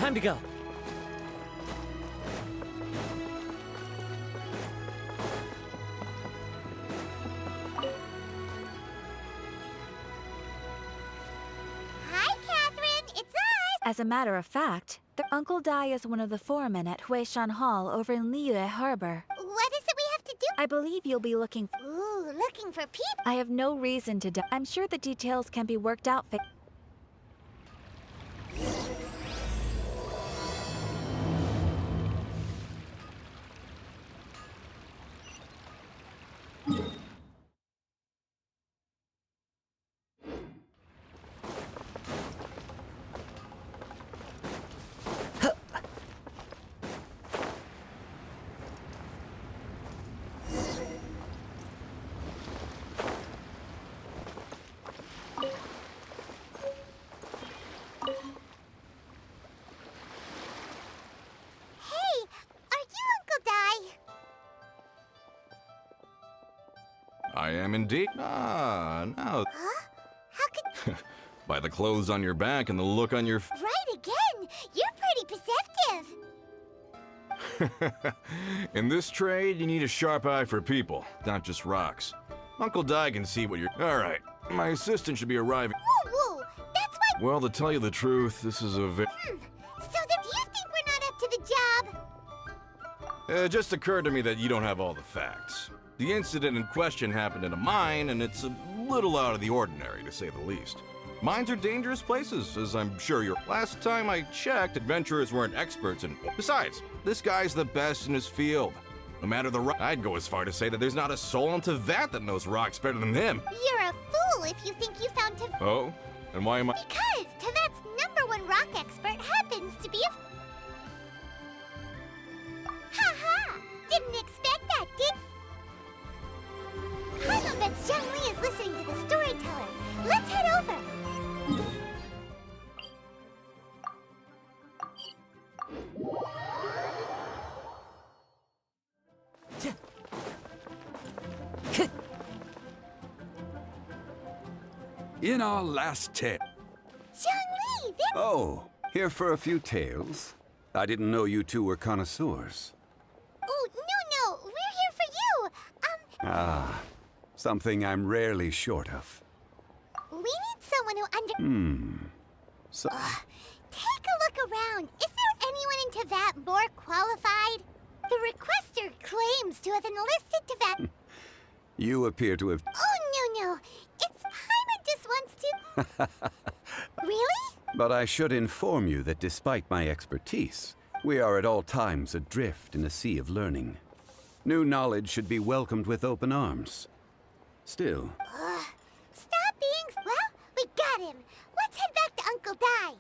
Time to go. Hi, Catherine. It's us. As a matter of fact, Uncle Dai is one of the foremen at Huishan Hall over in Liyue Harbor. What is it we have to do? I believe you'll be looking Ooh, looking for people. I have no reason to doubt. I'm sure the details can be worked out. Hey, are you Uncle Dai? I am indeed. Ah, now. Huh? How could... By the clothes on your back and the look on your Right again! You're pretty perceptive! In this trade, you need a sharp eye for people, not just rocks. Uncle Dai can see what you're... Alright, my assistant should be arriving. Woo woo! That's why... Well, to tell you the truth, this is a So then do you think we're not up to the job? It just occurred to me that you don't have all the facts. The incident in question happened in a mine, and it's a little out of the ordinary, to say the least. Mines are dangerous places, as I'm sure you're... Last time I checked, adventurers weren't experts in... Besides, this guy's the best in his field. No matter the rock... I'd go as far to say that there's not a soul in Teyvat that knows rocks better than him. You're a fool if you think you found Teyvat. Oh? And why am I... Because Teyvat's #1 rock expert happens to be a... Ha-ha! Didn't expect that, did... Paimon bets Zhang Li is listening to the storyteller. Let's head over. In our last tale. Zhang Li, there... Oh, here for a few tales? I didn't know you two were connoisseurs. Oh, no, we're here for you. Ah, something I'm rarely short of. We need someone who So, Take a look around. Is there anyone in Teyvat more qualified? The requester claims to have enlisted Teyvat... you appear to have... Oh, no. It's Paimon just wants to... Really? But I should inform you that despite my expertise, we are at all times adrift in a sea of learning. New knowledge should be welcomed with open arms. Still, Stop being... Well, we got him. Let's head back to Uncle Dai.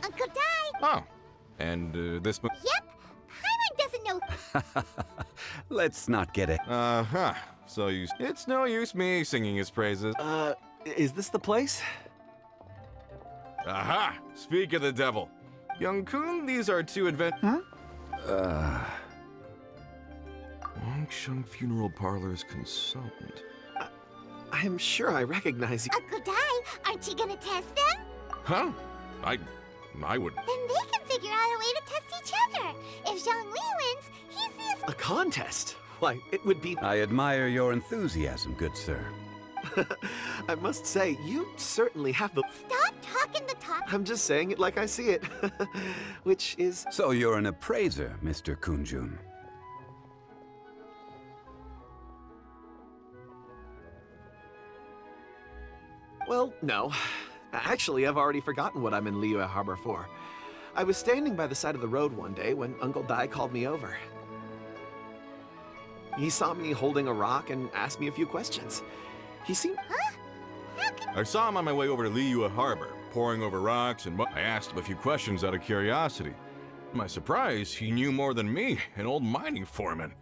Uncle Dai! Oh. And, this... Yep. Paimon doesn't know... let's not get it. Uh-huh. So you... It's no use me singing his praises. Is this the place? Aha! Speak of the devil. Young Kun, these are two Wangsheng Funeral Parlor's consultant. I am sure I recognize you. Uncle Dai, aren't you gonna test them? Huh? I would... Then they can figure out a way to test each other. If Zhang Li wins, he's the... A contest? Why, it would be... I admire your enthusiasm, good sir. I must say, you certainly have the... Stop talking the talk. I'm just saying it like I see it. Which is... So you're an appraiser, Mr. Kunjun. Well, no. Actually, I've already forgotten what I'm in Liyue Harbor for. I was standing by the side of the road one day when Uncle Dai called me over. He saw me holding a rock and asked me a few questions. He seemed... Huh? How could... I saw him on my way over to Liyue Harbor, poring over rocks, and I asked him a few questions out of curiosity. To my surprise, he knew more than me, an old mining foreman.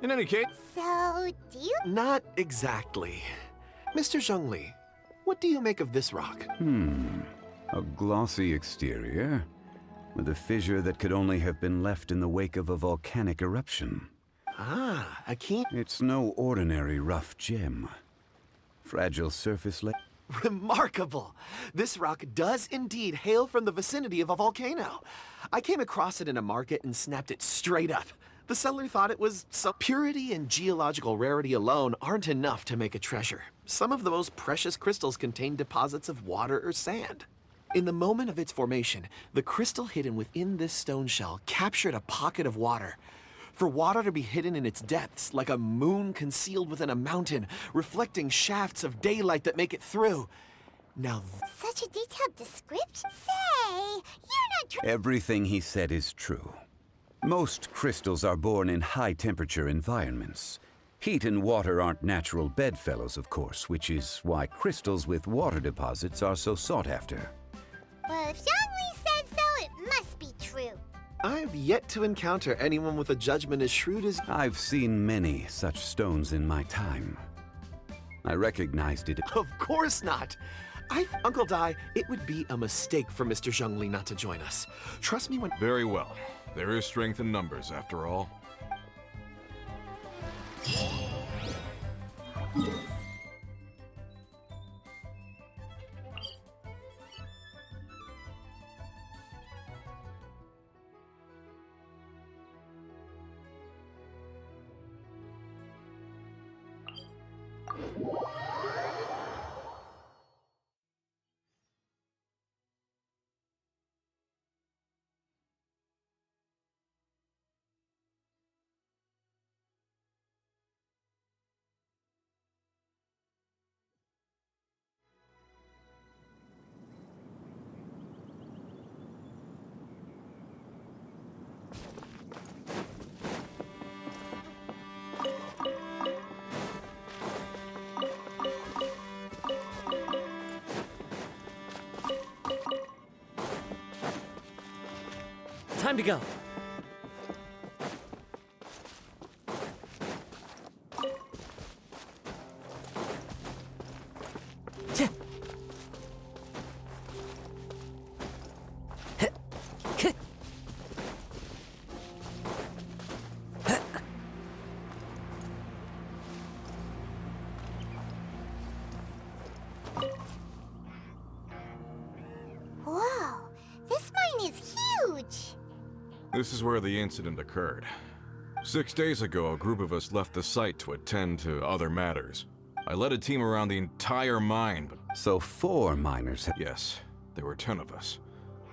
In any case, So, do you? Not exactly. Mr. Zhongli, what do you make of this rock? A glossy exterior, with a fissure that could only have been left in the wake of a volcanic eruption. Ah, a keen... It's no ordinary rough gem. Fragile surface layer. Remarkable! This rock does indeed hail from the vicinity of a volcano. I came across it in a market and snapped it straight up. The seller thought it was some purity and geological rarity alone aren't enough to make a treasure. Some of the most precious crystals contain deposits of water or sand. In the moment of its formation, the crystal hidden within this stone shell captured a pocket of water. For water to be hidden in its depths, like a moon concealed within a mountain, reflecting shafts of daylight that make it through. Now, Such a detailed description? Say, you're not Everything he said is true. Most crystals are born in high-temperature environments. Heat and water aren't natural bedfellows, of course, which is why crystals with water deposits are so sought after. Well, if Zhongli said so, it must be true. I've yet to encounter anyone with a judgment as shrewd as... I've seen many such stones in my time. I recognized it. Of course not! Uncle Dai, it would be a mistake for Mr. Zhongli not to join us. Trust me when... very well. There is strength in numbers, after all. Time to go. Tch. Heh. Heh. Heh. Whoa, this mine is huge. This is where the incident occurred. 6 days ago, a group of us left the site to attend to other matters. I led a team around the entire mine, but So 4 miners have... yes, there were 10 of us.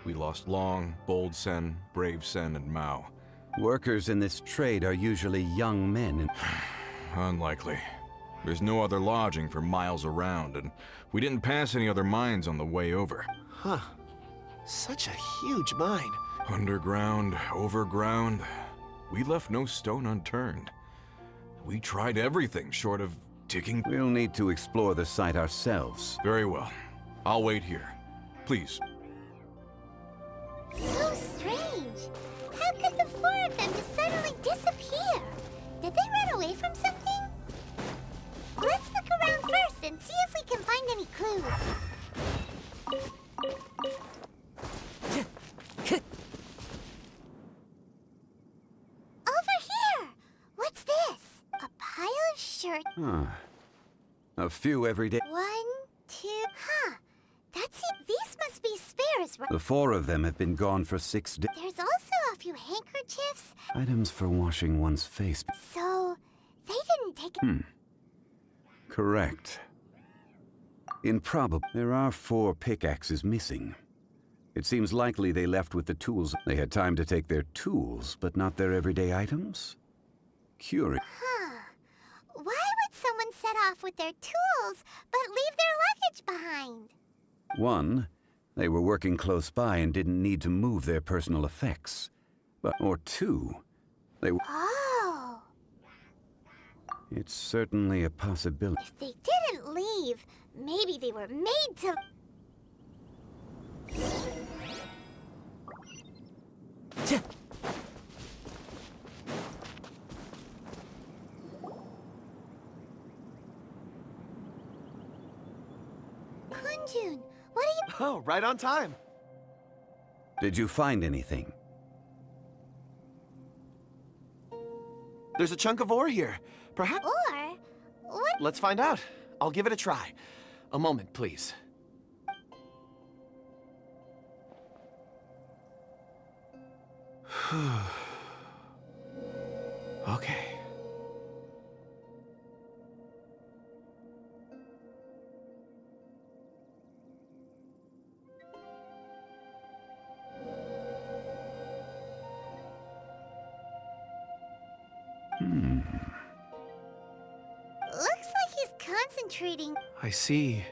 We lost Long, Bold Sen, Brave Sen, and Mao. Workers in this trade are usually young men and... Unlikely. There's no other lodging for miles around, and we didn't pass any other mines on the way over. Huh. Such a huge mine. Underground, overground, we left no stone unturned. We tried everything short of digging. We'll need to explore the site ourselves. Very well. I'll wait here. Please. So strange. How could the 4 of them just suddenly disappear? Did they run away from something? Let's look around first and see if we can find any clues. Over here! What's this? A pile of shirts. Huh. A few every day. 1, 2... Huh. That's it. These must be spares, right? The 4 of them have been gone for 6 days. There's also a few handkerchiefs. Items for washing one's face. So, they didn't take... Correct. Improbable. There are 4 pickaxes missing. It seems likely they left with the tools. They had time to take their tools, but not their everyday items? Curious. Huh. Why would someone set off with their tools, but leave their luggage behind? 1, they were working close by and didn't need to move their personal effects. Or 2, they... Oh. It's certainly a possibility. If they didn't leave, maybe they were made to... Tch. Kunjun, what are you... Oh, right on time. Did you find anything? There's a chunk of ore here. Perhaps... Or... What? Let's find out. I'll give it a try. A moment, please. Okay. Looks like he's concentrating. I see.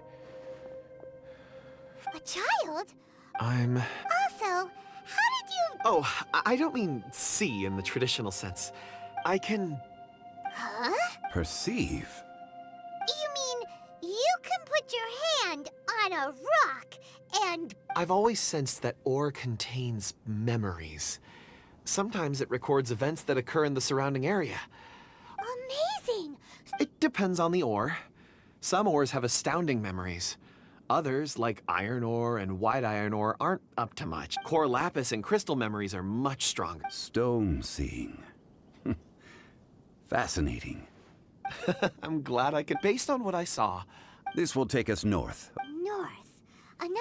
A child? I'm... Also, how did you... Oh, I don't mean see in the traditional sense. I can... Huh? Perceive? You mean you can put your hand on a rock and... I've always sensed that ore contains memories. Sometimes it records events that occur in the surrounding area. Amazing! It depends on the ore. Some ores have astounding memories. Others, like iron ore and white iron ore, aren't up to much. Core lapis and crystal memories are much stronger. Stone seeing. Fascinating. I'm glad I could. Based on what I saw, This will take us north. North. Another...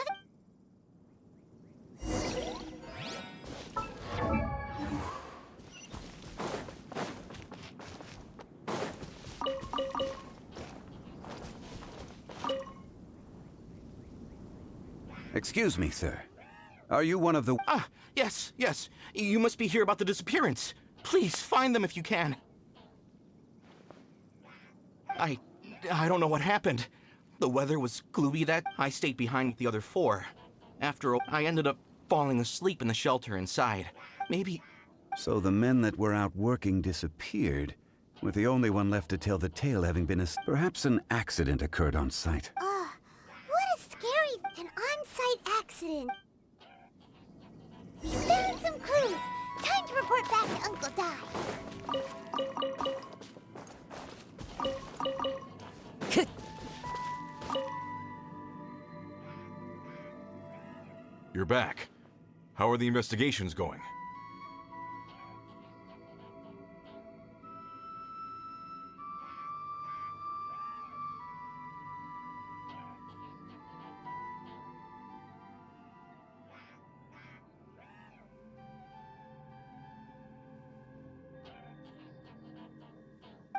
Excuse me, sir. Are you one of the... Ah, yes. You must be here about the disappearance. Please, find them if you can. I don't know what happened. The weather was gloomy that I stayed behind with the other four. After all, I ended up falling asleep in the shelter inside. Maybe... So the men that were out working disappeared, with the only one left to tell the tale having been perhaps an accident occurred on site. What a scary... An on-site accident. We found some clues. Time to report back to Uncle Di. You're back. How are the investigations going?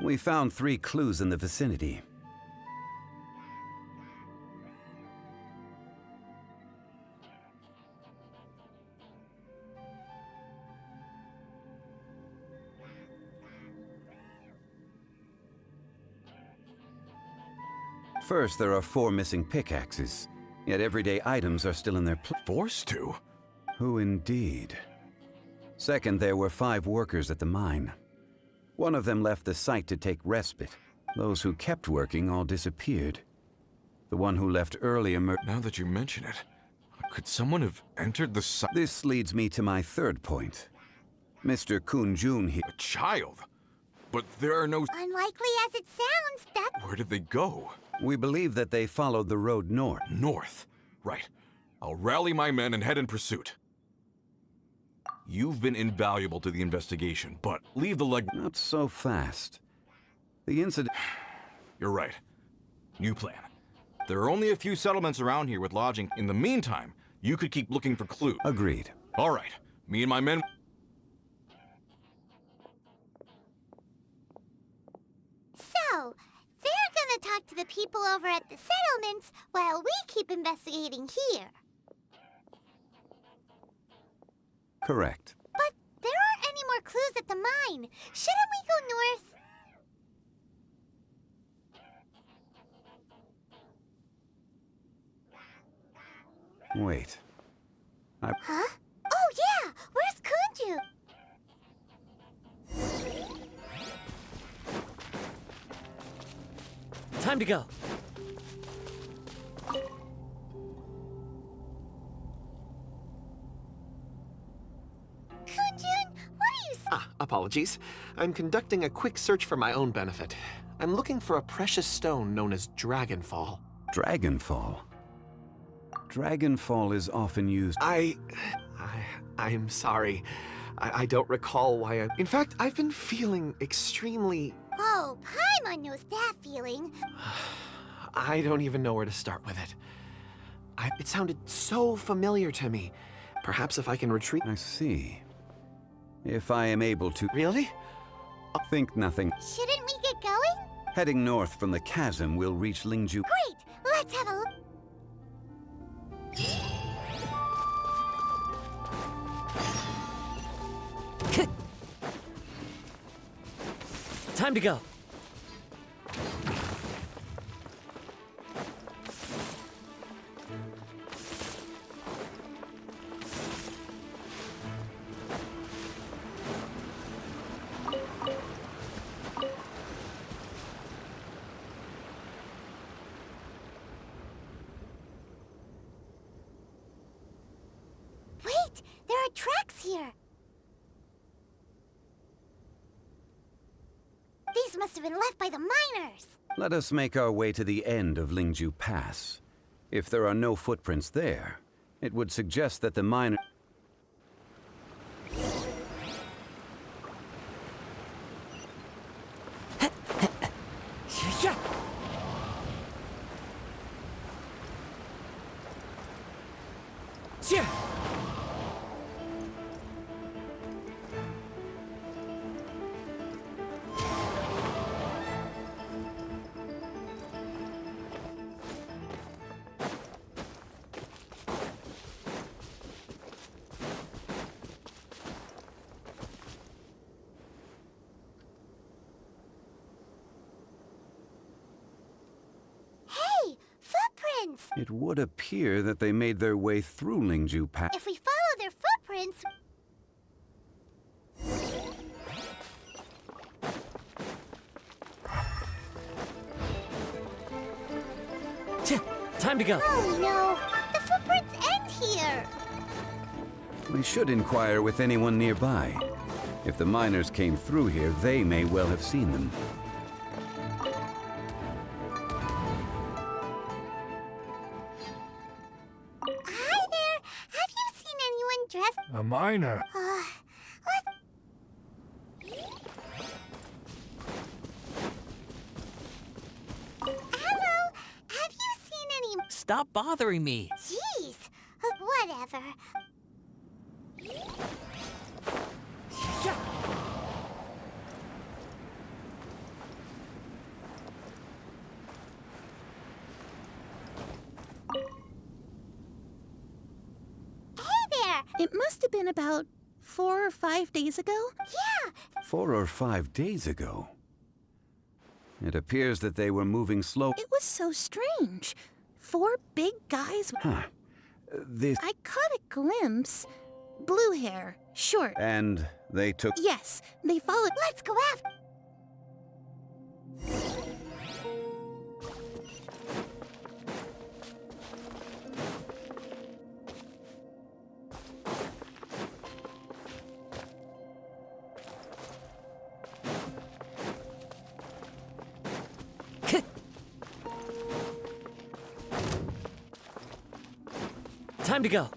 We found 3 clues in the vicinity. First, there are 4 missing pickaxes, yet everyday items are still in their place. Forced to? Who indeed? Second, there were 5 workers at the mine. One of them left the site to take respite. Those who kept working all disappeared. The one who left early emerged. Now that you mention it, could someone have entered the site? This leads me to my third point. Mr. Kunjun here. A child? But there are no... Unlikely as it sounds, that... Where did they go? We believe that they followed the road north. North. Right. I'll rally my men and head in pursuit. You've been invaluable to the investigation, but leave the leg... Not so fast. The incident... You're right. New plan. There are only a few settlements around here with lodging. In the meantime, you could keep looking for clues. Agreed. All right. Me and my men... So, they're gonna talk to the people over at the settlements while we keep investigating here. Correct. But there aren't any more clues at the mine. Shouldn't we go north? Wait. Huh? Oh yeah! Where's Kunju? Time to go. Kunjun, what are you... Apologies. I'm conducting a quick search for my own benefit. I'm looking for a precious stone known as Dragonfall. Dragonfall. Dragonfall is often used. I'm sorry. I don't recall why I... In fact, I've been feeling extremely... Oh, Paimon knows that feeling. I don't even know where to start with it. It sounded so familiar to me. Perhaps if I can retrieve... I see. If I am able to... Really? Think nothing. Shouldn't we get going? Heading north from the chasm, we'll reach Lingju. Great! Let's have a look. Time to go. Wait! There are tracks here! These must have been left by the miners! Let us make our way to the end of Lingju Pass. If there are no footprints there, it would suggest that the miner... Hey! Footprints! It would appear that they made their way through Lingju Pass. If we follow their footprints... Time to go. Oh no! The footprints end here! We should inquire with anyone nearby. If the miners came through here, they may well have seen them. Hi there! Have you seen anyone dressed... A miner. Hello! Have you seen any... Stop bothering me. Jeez! Whatever. Hey there! It must have been about 4 or 5 days ago. Yeah! 4 or 5 days ago. It appears that they were moving slow. It was so strange. 4 big guys. Huh. This... I caught a glimpse. Blue hair, short. And they took... Yes, they followed. Let's go after... Time to go.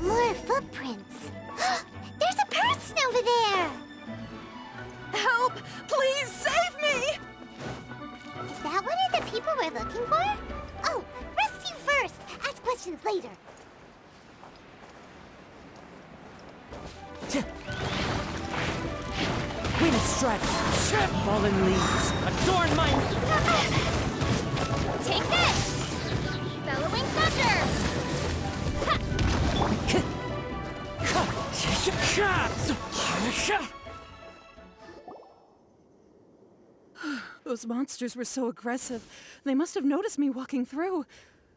More footprints. There's a person over there! Help! Please save me! Is that one of the people we're looking for? Oh, rescue first! Ask questions later. Win a strike. Fallen leaves. Adorn my... Take this! Bellowing thunder! Those monsters were so aggressive. They must have noticed me walking through.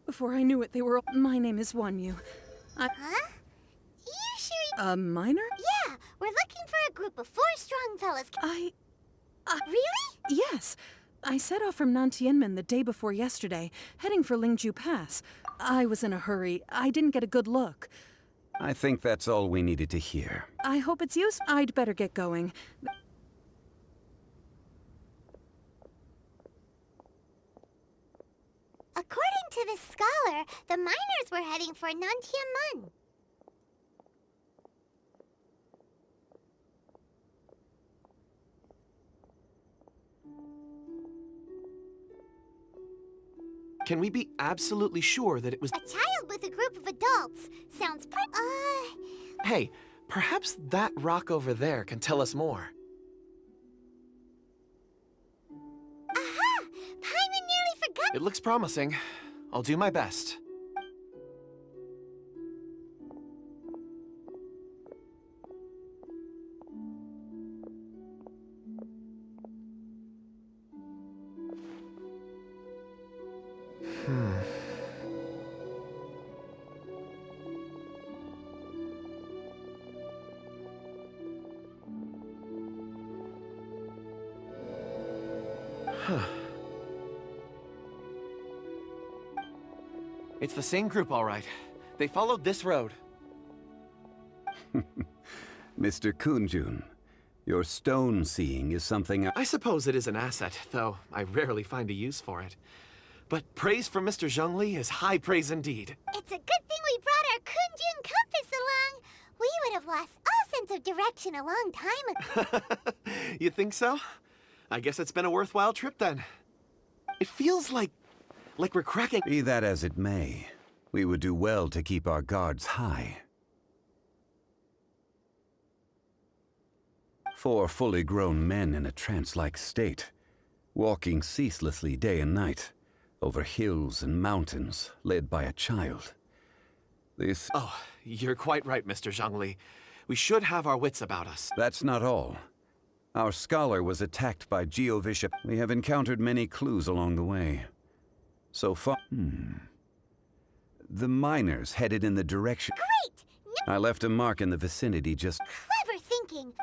Before I knew it, they were... My name is Wanyu. Huh? You sure you... A miner? Yeah, we're looking for a group of 4 strong fellas. I... Really? Yes. I set off from Nantianmen the day before yesterday, heading for Lingju Pass. I was in a hurry. I didn't get a good look. I think that's all we needed to hear. I hope it's useful. I'd better get going. According to this scholar, the miners were heading for Nantianmen. Can we be absolutely sure that it was... A child with a group of adults. Sounds Hey, perhaps that rock over there can tell us more. Aha! Paimon nearly forgot. It looks promising. I'll do my best. It's the same group, all right. They followed this road. Mr. Kunjun, your stone seeing is something I suppose it is an asset, though I rarely find a use for it. But praise from Mr. Zhongli is high praise indeed. It's a good thing we brought our Kunjun compass along. We would have lost all sense of direction a long time ago. You think so? I guess it's been a worthwhile trip then. It feels like we're cracking... Be that as it may, we would do well to keep our guards high. 4 fully grown men in a trance-like state, walking ceaselessly day and night, over hills and mountains, led by a child. This... Oh, you're quite right, Mr. Zhongli. We should have our wits about us. That's not all. Our scholar was attacked by Geovisha. We have encountered many clues along the way. So far... The miners headed in the direction... Great! I left a mark in the vicinity just... Clever thinking.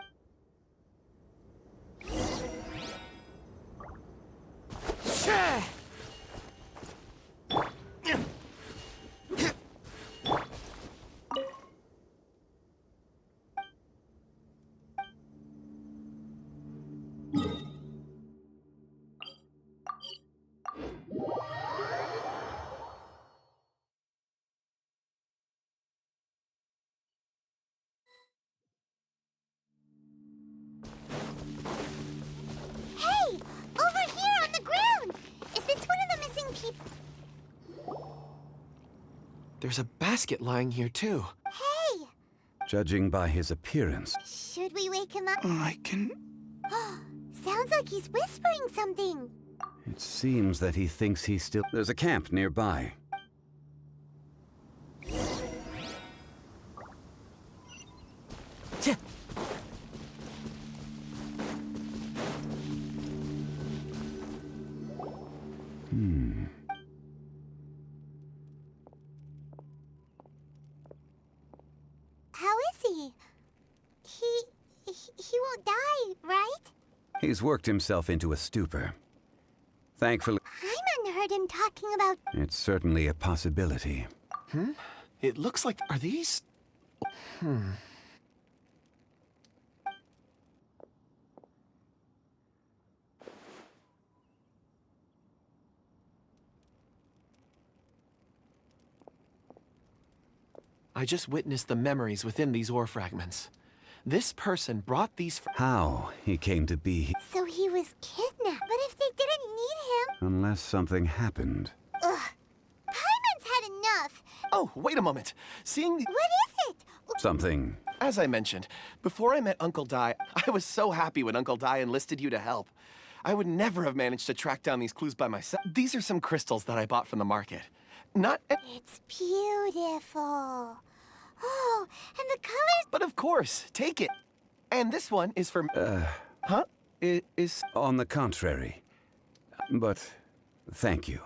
Hey! Over here on the ground! Is this one of the missing people? There's a basket lying here, too. Hey! Judging by his appearance... Should we wake him up? I can... Sounds like he's whispering something. It seems that he thinks he's still... There's a camp nearby. How is he? He won't die, right? He's worked himself into a stupor. Thankfully... Paimon heard him talking about... It's certainly a possibility. It looks like... Are these... I just witnessed the memories within these ore fragments. This person brought these... How he came to be... So he was kidnapped. But if they didn't need him... Unless something happened. Ugh. Paimon's had enough. Oh, wait a moment. Seeing the... What is it? Something... As I mentioned, before I met Uncle Dai, I was so happy when Uncle Dai enlisted you to help. I would never have managed to track down these clues by myself. These are some crystals that I bought from the market. Not... It's beautiful. Oh, and the colors... But of course, take it. And this one is for... Huh? It is... On the contrary. But... thank you.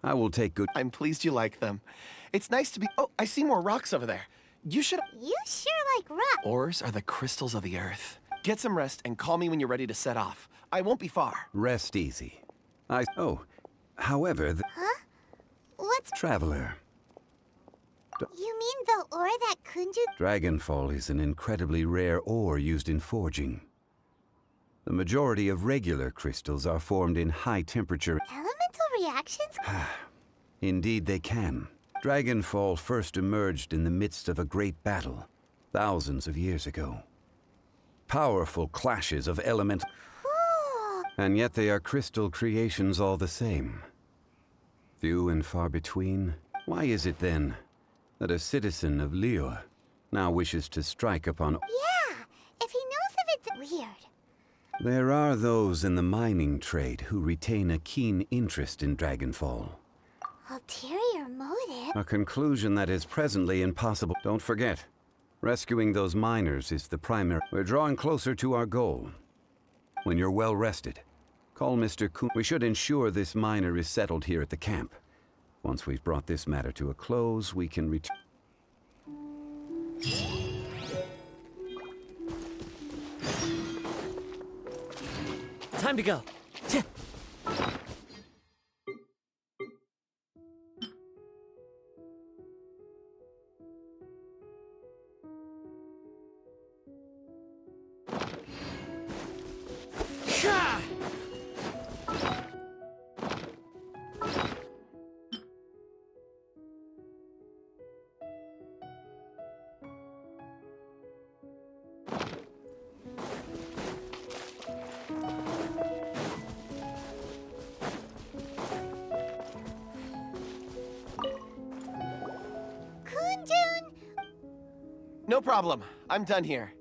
I will take good... I'm pleased you like them. It's nice to be... Oh, I see more rocks over there. You should... You sure like rock. Ores are the crystals of the earth. Get some rest and call me when you're ready to set off. I won't be far. Rest easy. Oh, however, the Huh? What's... traveler. You mean the ore that Kunju... Dragonfall is an incredibly rare ore used in forging. The majority of regular crystals are formed in high temperature. Elemental reactions? Indeed, they can. Dragonfall first emerged in the midst of a great battle, thousands of years ago. Powerful clashes of elements, Cool. and yet they are crystal creations all the same. Few and far between. Why is it then that a citizen of Liyue now wishes to strike upon... Yeah, if he knows if it's weird. There are those in the mining trade who retain a keen interest in Dragonfall. Ulterior motive? A conclusion that is presently impossible. Don't forget, rescuing those miners is the primary... We're drawing closer to our goal. When you're well rested, call Mr. Kun. We should ensure this miner is settled here at the camp. Once we've brought this matter to a close, we can return... Time to go. Kunjun! No problem. I'm done here.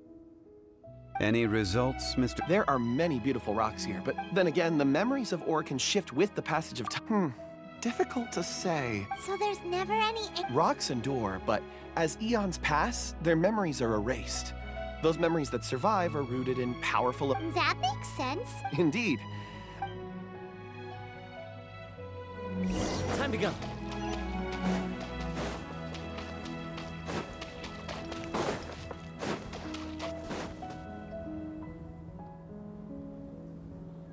Any results, Mr.? There are many beautiful rocks here, but then again, the memories of ore can shift with the passage of time. Difficult to say. So there's never any... Rocks endure, but as eons pass, their memories are erased. Those memories that survive are rooted in powerful... That makes sense. Indeed. Time to go.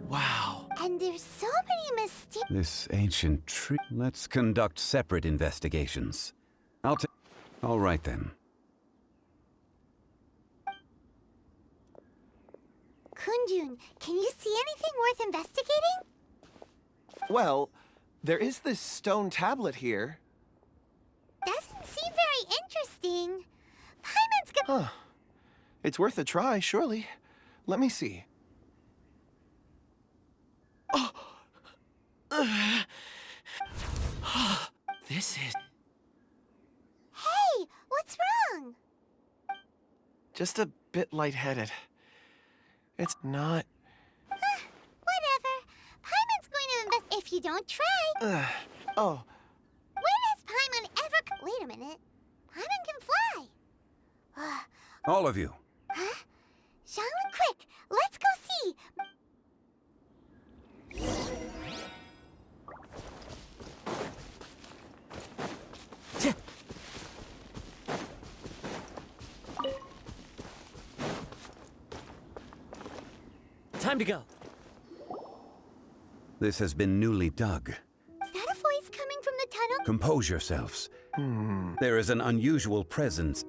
Wow. And there's so many mysterious... This ancient tree... Let's conduct separate investigations. I'll take... All right, then. Kunjun, can you see anything worth investigating? Well, there is this stone tablet here. Doesn't seem very interesting. Paimon's gonna... Huh. It's worth a try, surely. Let me see. Oh! This is... Hey, what's wrong? just a bit lightheaded. It's not... Whatever. Paimon's going to invest if you don't try. Oh, When has Paimon ever... Wait a minute. Paimon can fly. All of you. Huh? Xianglu, quick! Let's go see! Time to go. This has been newly dug. Is that a voice coming from the tunnel? Compose yourselves. There is an unusual presence.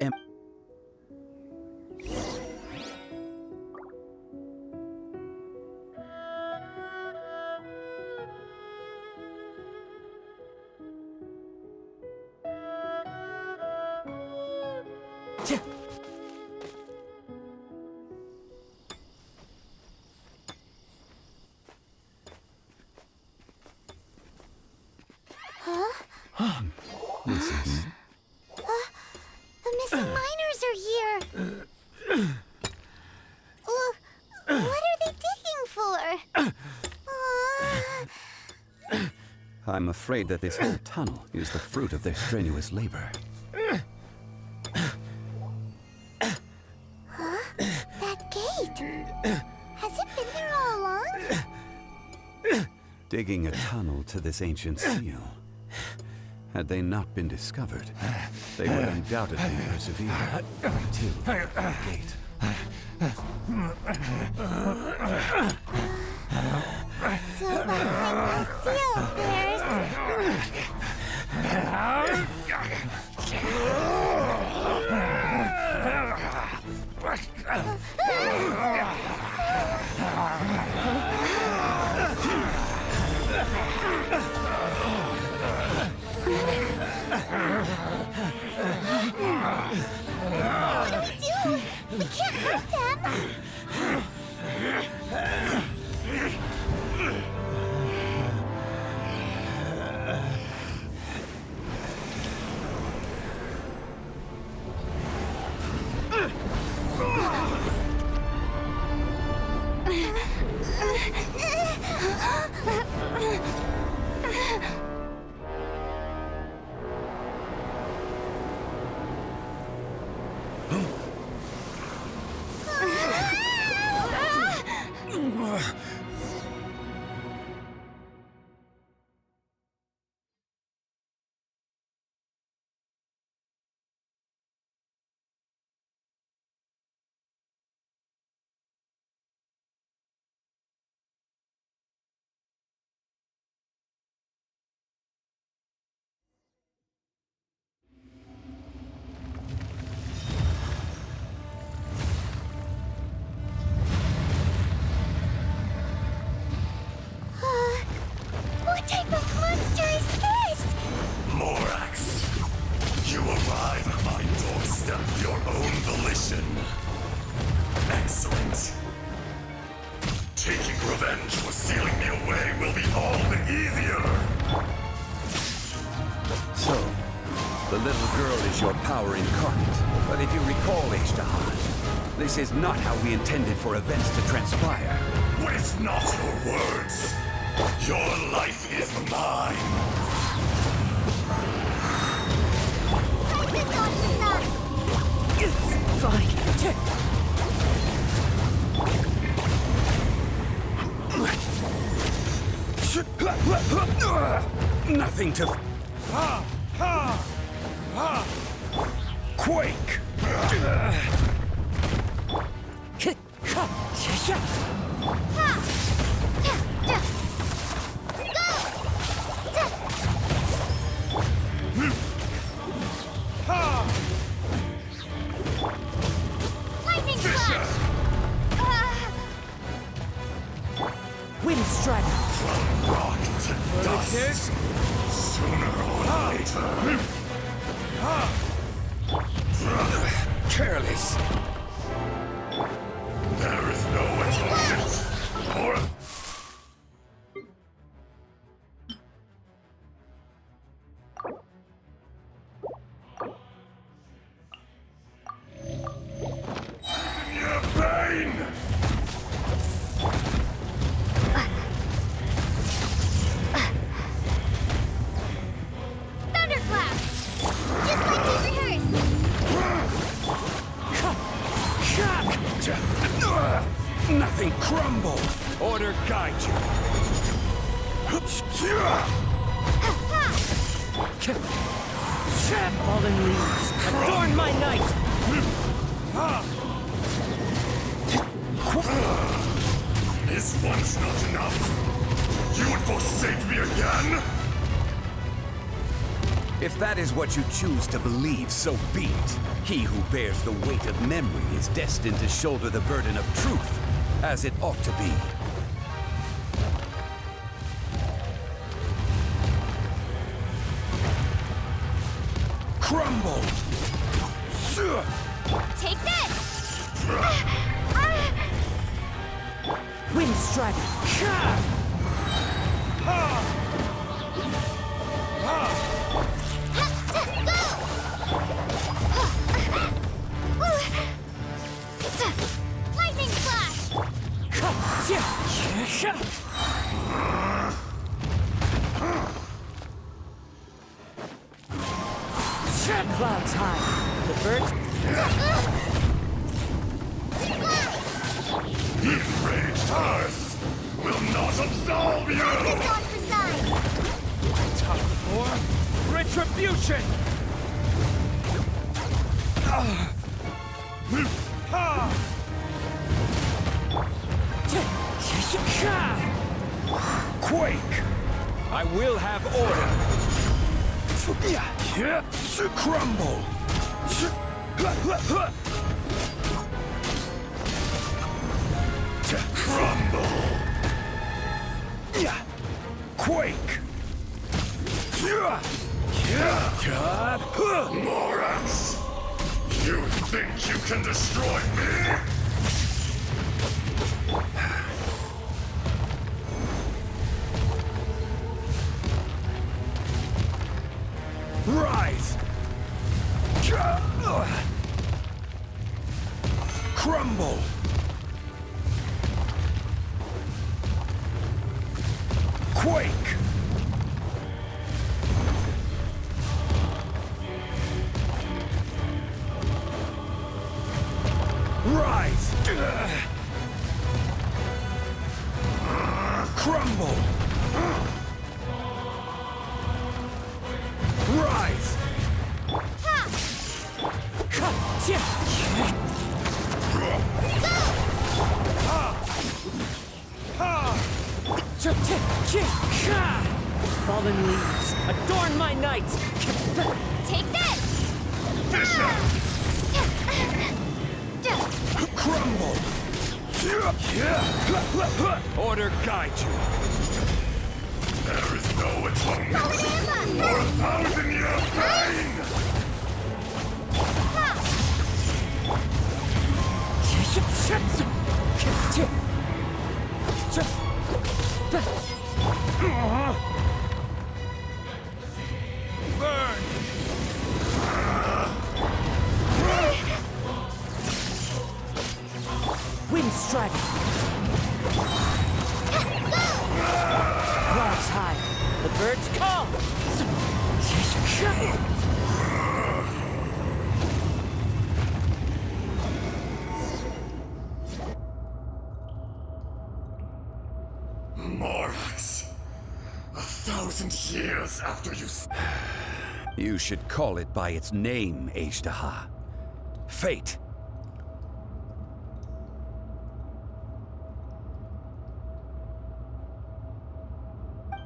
This is... The missing miners are here. What are they digging for? I'm afraid that this whole tunnel is the fruit of their strenuous labor. That gate. Has it been there all along? Digging a tunnel to this ancient seal. Had they not been discovered, they would undoubtedly persevere until the gate. So behind the seal bears. What do we do? We can't hurt them. What type of monster is this? Morax, you arrive at my doorstep of your own volition. Excellent. Taking revenge for sealing me away will be all the easier. So, the little girl is your power incarnate. But if you recall, H-Dahar, this is not how we intended for events to transpire. Waste not your words. Your life is mine. Fight this on the side. Fine. Nothing to... Quake! Lightning flash! Wind strike. From rock to dust. Sooner or later. Careless. There is no atonement. Or... Your pain! Thunderclap! Just like we rehearsed! Nothing crumble. Order guide you. Fallen leaves. Adorn my night. Is once not enough? You would forsake me again? If that is what you choose to believe, so be it. He who bears the weight of memory is destined to shoulder the burden of truth, as it ought to be. Crumble! Take this! Wind strike. Lightning flash! Clouds high. The birds. The enraged earth will not absolve you! This on for side! Top four. Retribution. Quake! I will have order! Crumble! Crumble! Quake! Morax! You think you can destroy me? Rise! Crumble! Quake! Rise! Crumble! Rise! Fallen leaves, adorn my night! Take this! Crumble! Order guide you! There is no atonement for 1,000-year pain! Burn! Wind strike! Clouds high, the birds come! Morax, 1,000 years after you... You should call it by its name, Ashtaha. Fate.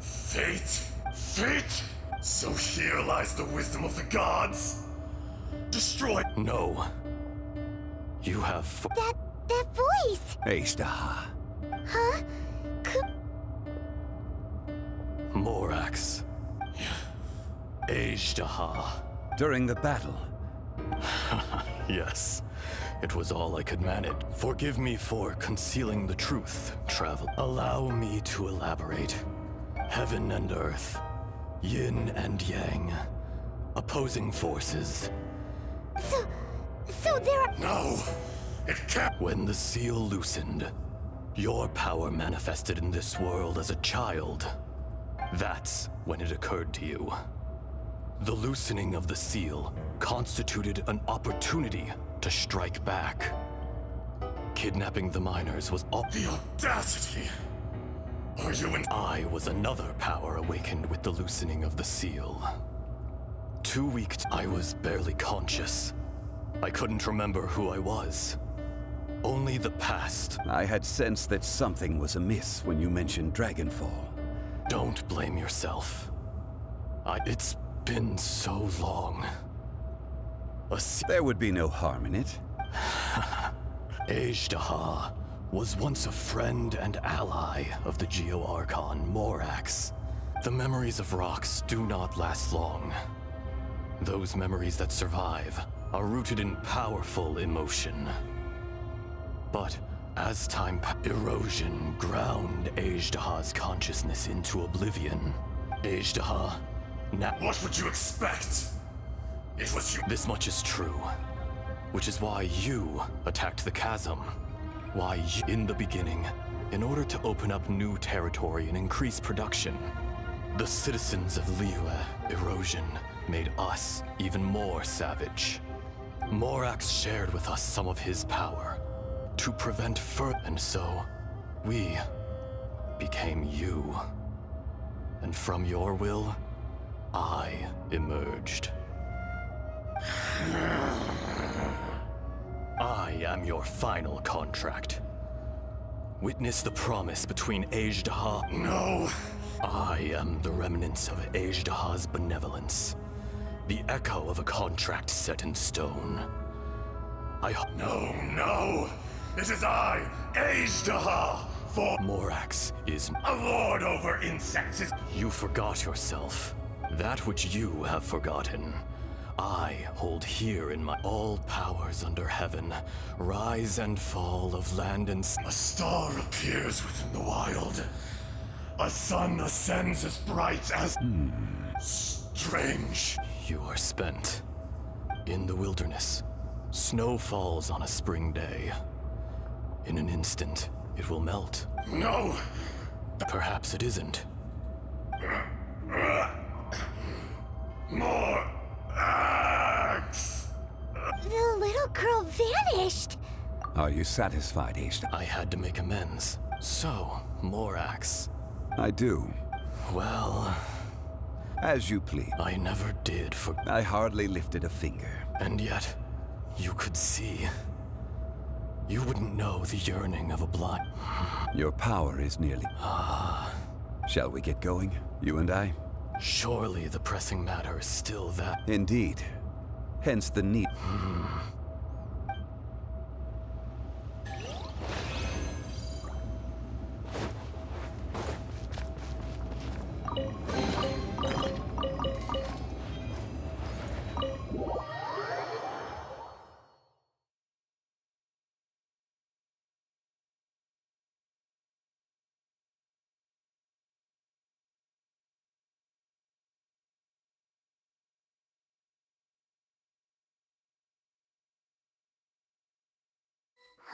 Fate? Fate? So here lies the wisdom of the gods. Destroy... No. You have... That voice! Ashtaha. Huh? Morax. Ashtaha. During the battle, Yes, it was all I could manage. Forgive me for concealing the truth, Travel. Allow me to elaborate. Heaven and earth, yin and yang, opposing forces. So there are... No! It can't... When the seal loosened, your power manifested in this world as a child. That's when it occurred to you. The loosening of the seal constituted an opportunity to strike back. Kidnapping the miners was all... The audacity! Are you in... I was another power awakened with the loosening of the seal. 2 weeks, I was barely conscious. I couldn't remember who I was. Only the past. I had sensed that something was amiss when you mentioned Dragonfall. Don't blame yourself. It's been so long. There would be no harm in it. Ashtaha was once a friend and ally of the Geo-Archon Morax. The memories of rocks do not last long. Those memories that survive are rooted in powerful emotion. But as time passed, erosion ground Ashtaha's consciousness into oblivion. Ashtaha, now... What would you expect? It was you... This much is true. Which is why you attacked the chasm. Why you, in the beginning, in order to open up new territory and increase production, the citizens of Liyue, erosion, made us even more savage. Morax shared with us some of his power to prevent further, and so we became you. And from your will, I emerged. I am your final contract. Witness the promise between Ajdaha. No! I am the remnants of Ajdaha's benevolence. The echo of a contract set in stone. No! It is I, Ajdaha! For Morax is a lord over insects is... You forgot yourself. That which you have forgotten. I hold here in my all powers under heaven, rise and fall of land and sea. A star appears within the wild. A sun ascends as bright as... Strange. You are spent. In the wilderness. Snow falls on a spring day. In an instant, it will melt. No! Perhaps it isn't. More axe! The little girl vanished. Are you satisfied, Ajdaha? I had to make amends. So, Morax. I do. Well, as you please. I never did for... I hardly lifted a finger. And yet, you could see. You wouldn't know the yearning of a blind... Your power is nearly... Shall we get going, you and I? Surely the pressing matter is still that... Indeed. Hence the need...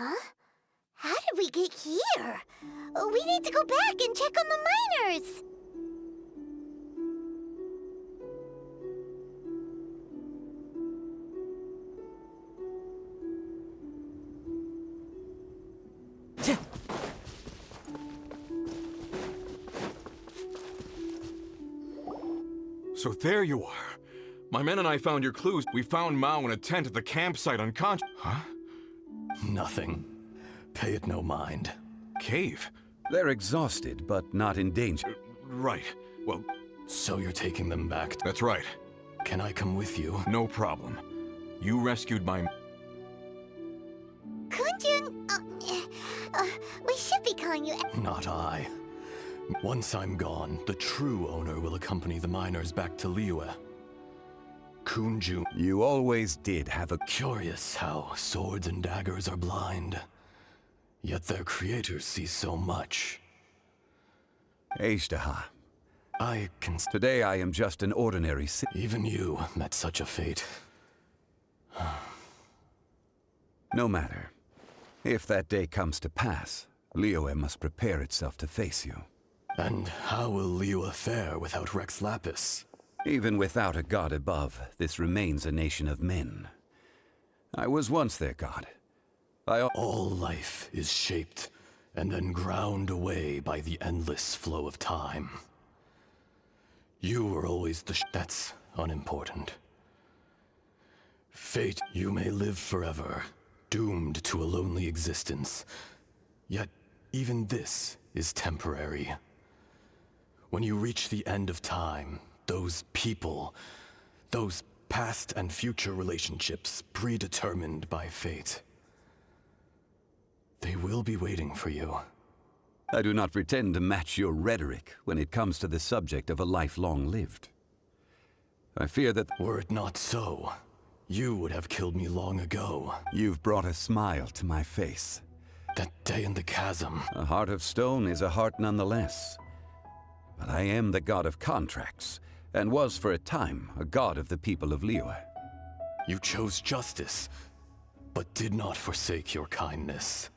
Huh? How did we get here? We need to go back and check on the miners! So there you are. My men and I found your clues. We found Mao in a tent at the campsite unconscious. Huh? Nothing. Pay it no mind. Cave? They're exhausted, but not in danger. Right. Well... So you're taking them back? That's right. Can I come with you? No problem. You rescued my... Kunjun, we should be calling you... Not I. Once I'm gone, the true owner will accompany the miners back to Liyue. Kunjun. You always did have a... Curious how swords and daggers are blind. Yet their creators see so much. Ajdaha. I can... Today I am just an ordinary Even you met such a fate. No matter. If that day comes to pass, Liyue must prepare itself to face you. And how will Liyue fare without Rex Lapis? Even without a god above, this remains a nation of men. I was once their god. All life is shaped and then ground away by the endless flow of time. You were always that's unimportant. Fate, you may live forever, doomed to a lonely existence. Yet, even this is temporary. When you reach the end of time, those people, those past and future relationships predetermined by fate, they will be waiting for you. I do not pretend to match your rhetoric when it comes to the subject of a life long lived. I fear that... Were it not so, you would have killed me long ago. You've brought a smile to my face. That day in the chasm. A heart of stone is a heart nonetheless. But I am the god of contracts, and was for a time a god of the people of Liyue. You chose justice, but did not forsake your kindness.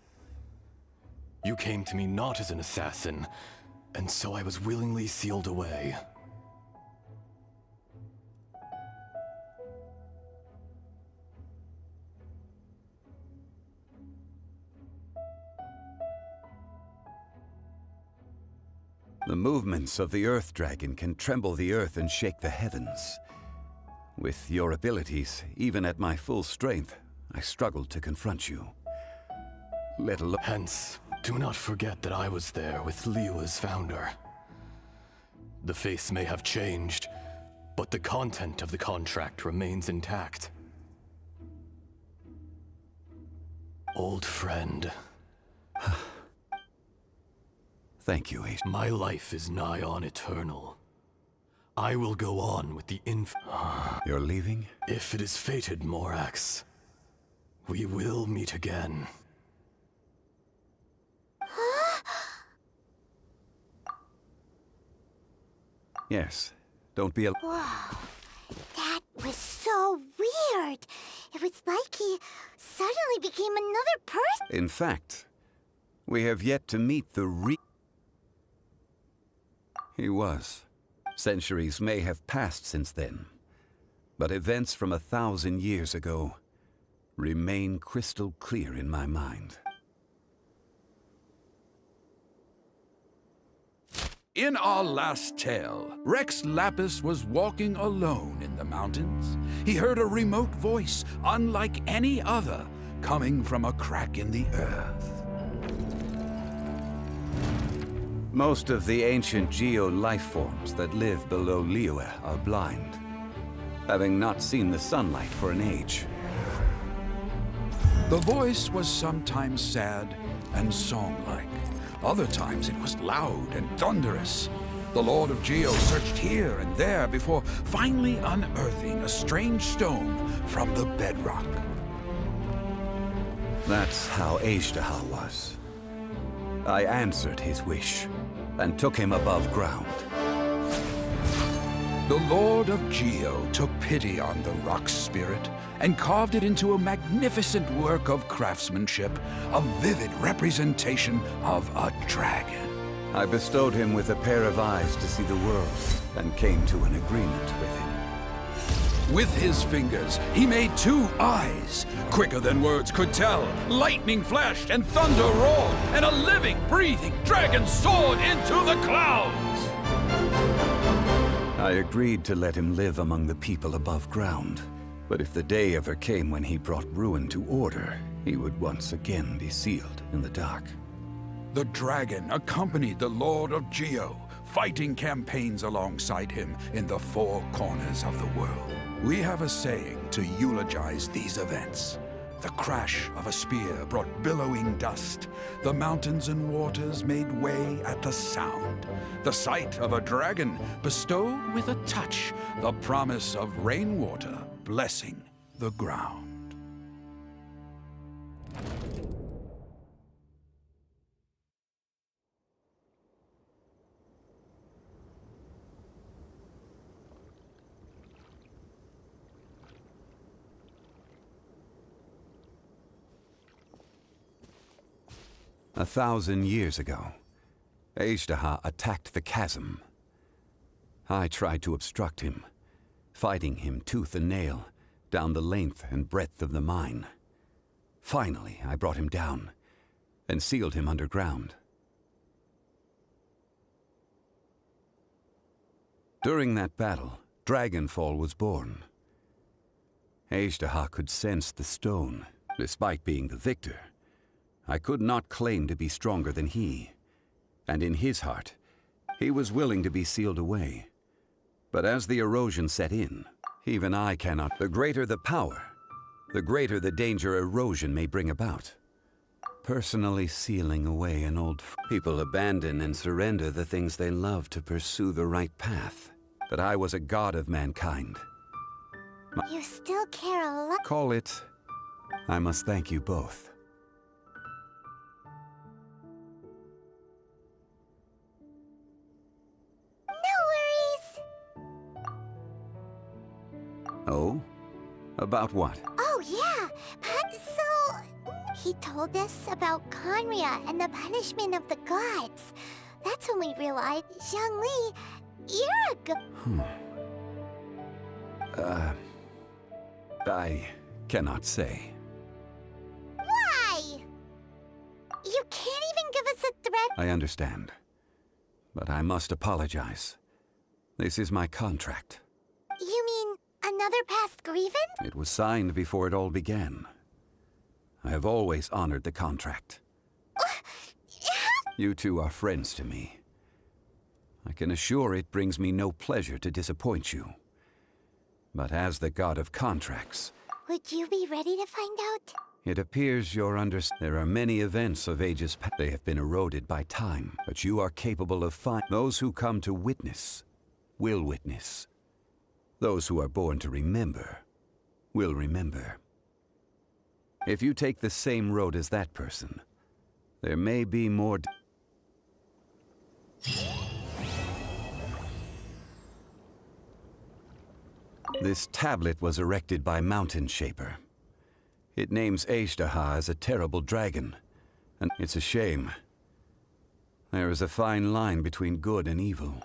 You came to me not as an assassin, and so I was willingly sealed away. The movements of the Earth Dragon can tremble the earth and shake the heavens. With your abilities, even at my full strength, I struggled to confront you. let alone... Hence, do not forget that I was there with Liyue's founder. The face may have changed, but the content of the contract remains intact. Old friend. Thank you, Ace. My life is nigh on eternal. I will go on with the You're leaving? If it is fated, Morax, we will meet again. Yes. Don't be a... Whoa, that was so weird. It was like he suddenly became another person. In fact, we have yet to meet the He was. Centuries may have passed since then, but events from 1,000 years ago remain crystal clear in my mind. In our last tale, Rex Lapis was walking alone in the mountains. He heard a remote voice, unlike any other, coming from a crack in the earth. Most of the ancient geo-life forms that live below Liyue are blind, having not seen the sunlight for an age. The voice was sometimes sad and song-like. Other times it was loud and thunderous. The Lord of Geo searched here and there before finally unearthing a strange stone from the bedrock. That's how Azhdaha was. I answered his wish and took him above ground. The Lord of Geo took pity on the rock spirit and carved it into a magnificent work of craftsmanship, a vivid representation of a dragon. I bestowed him with a pair of eyes to see the world and came to an agreement with him. With his fingers, he made 2 eyes. Quicker than words could tell, lightning flashed and thunder roared, and a living, breathing dragon soared into the clouds! I agreed to let him live among the people above ground. But if the day ever came when he brought ruin to order, he would once again be sealed in the dark. The dragon accompanied the Lord of Geo, fighting campaigns alongside him in the 4 corners of the world. We have a saying to eulogize these events. The crash of a spear brought billowing dust. The mountains and waters made way at the sound. The sight of a dragon bestowed with a touch the promise of rainwater blessing the ground. A 1,000 years ago, Azhdaha attacked the chasm. I tried to obstruct him, fighting him tooth and nail down the length and breadth of the mine. Finally, I brought him down and sealed him underground. During that battle, Dragonfall was born. Azhdaha could sense the stone, despite being the victor. I could not claim to be stronger than he, and in his heart, he was willing to be sealed away. But as the erosion set in, even I cannot. The greater the power, the greater the danger erosion may bring about. Personally sealing away an old... People abandon and surrender the things they love to pursue the right path. But I was a god of mankind. You still care a lot. Call it... I must thank you both. Oh? About what? Oh, yeah. So, he told us about Conria and the punishment of the gods. That's when we realized, Xiangli, you're a I cannot say. Why? You can't even give us a threat. I understand. But I must apologize. This is my contract. You mean another past grievance? It was signed before it all began. I have always honored the contract. You two are friends to me. I can assure it brings me no pleasure to disappoint you. But as the god of contracts... Would you be ready to find out? It appears you're There are many events of ages past. They have been eroded by time, but you are capable of Those who come to witness will witness. Those who are born to remember will remember. If you take the same road as that person, there may be more... This tablet was erected by Mountain Shaper. It names Ashtaha as a terrible dragon, and it's a shame. There is a fine line between good and evil.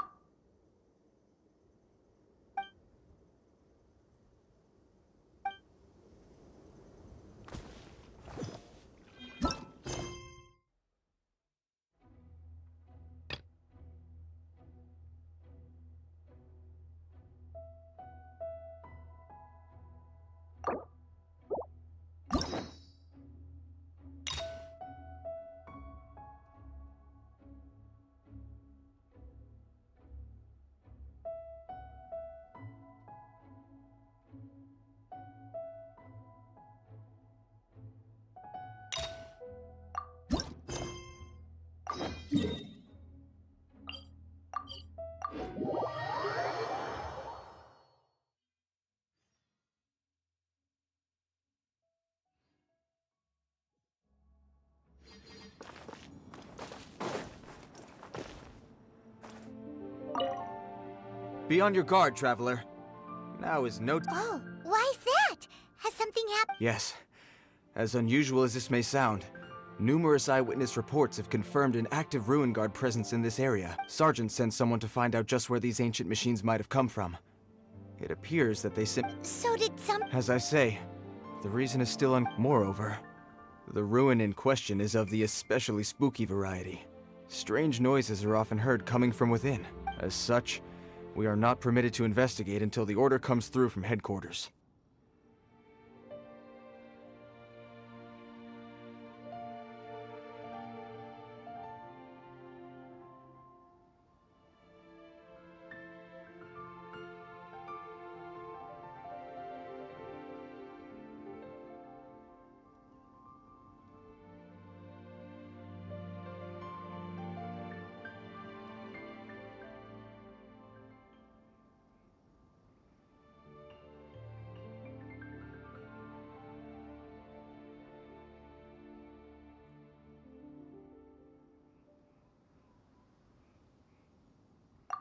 Be on your guard, traveler. Now is no... Oh, why's that? Has something happened? Yes. As unusual as this may sound, numerous eyewitness reports have confirmed an active Ruin Guard presence in this area. Sergeant sent someone to find out just where these ancient machines might have come from. It appears that they So did some... As I say, the reason is still Moreover, the ruin in question is of the especially spooky variety. Strange noises are often heard coming from within. As such, we are not permitted to investigate until the order comes through from headquarters.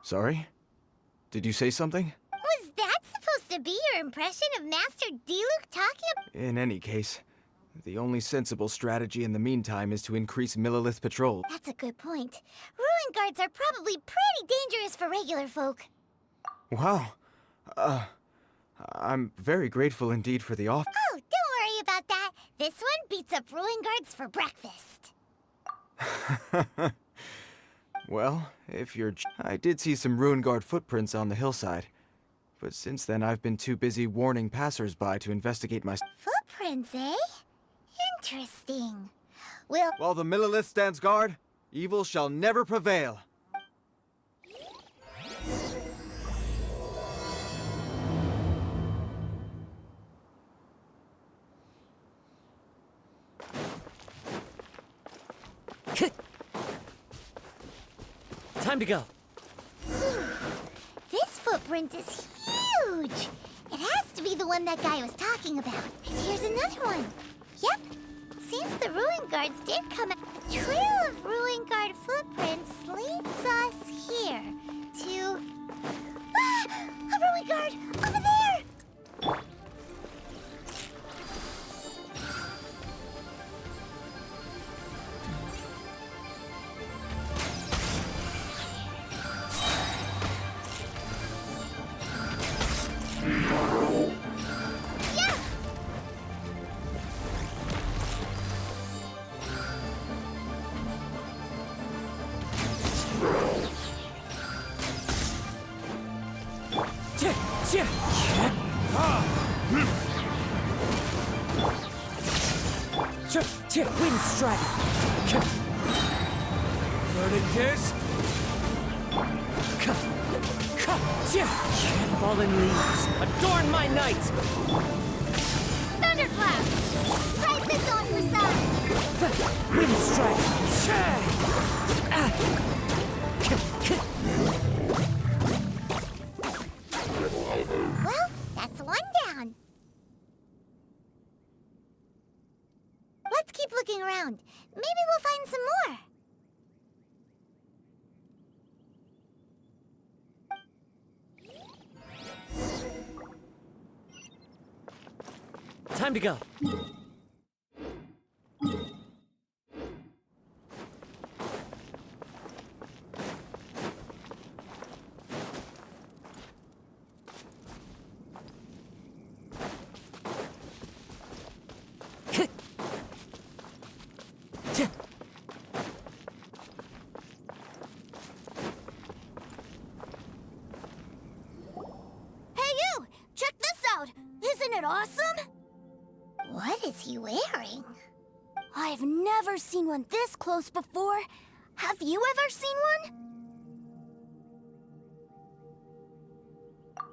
Sorry? Did you say something? Was that supposed to be your impression of Master Diluc talking? In any case, the only sensible strategy in the meantime is to increase Millilith patrol. That's a good point. Ruin guards are probably pretty dangerous for regular folk. Wow. I'm very grateful indeed for the offer. Oh, don't worry about that. This one beats up ruin guards for breakfast. Well, if you're... I did see some Ruin Guard footprints on the hillside. But since then, I've been too busy warning passers-by to investigate my... Footprints, eh? Interesting. Well... While the Millilith stands guard, evil shall never prevail. Time to go. This footprint is huge. It has to be the one that guy was talking about. And here's another one. Yep. Seems the Ruin Guards did come out. The trail of Ruin Guard footprints leads us here to... Ah! A Ruin Guard! Over there! Wind strike. Tartalgeuse. Fallen leaves, adorn my night. Thunderclap! Try this on for size! Wind strike. Well, that's one down. Let's keep looking around. Maybe we'll find some more. Time to go. Hey you! Check this out! Isn't it awesome? What is he wearing? I've never seen one this close before. Have you ever seen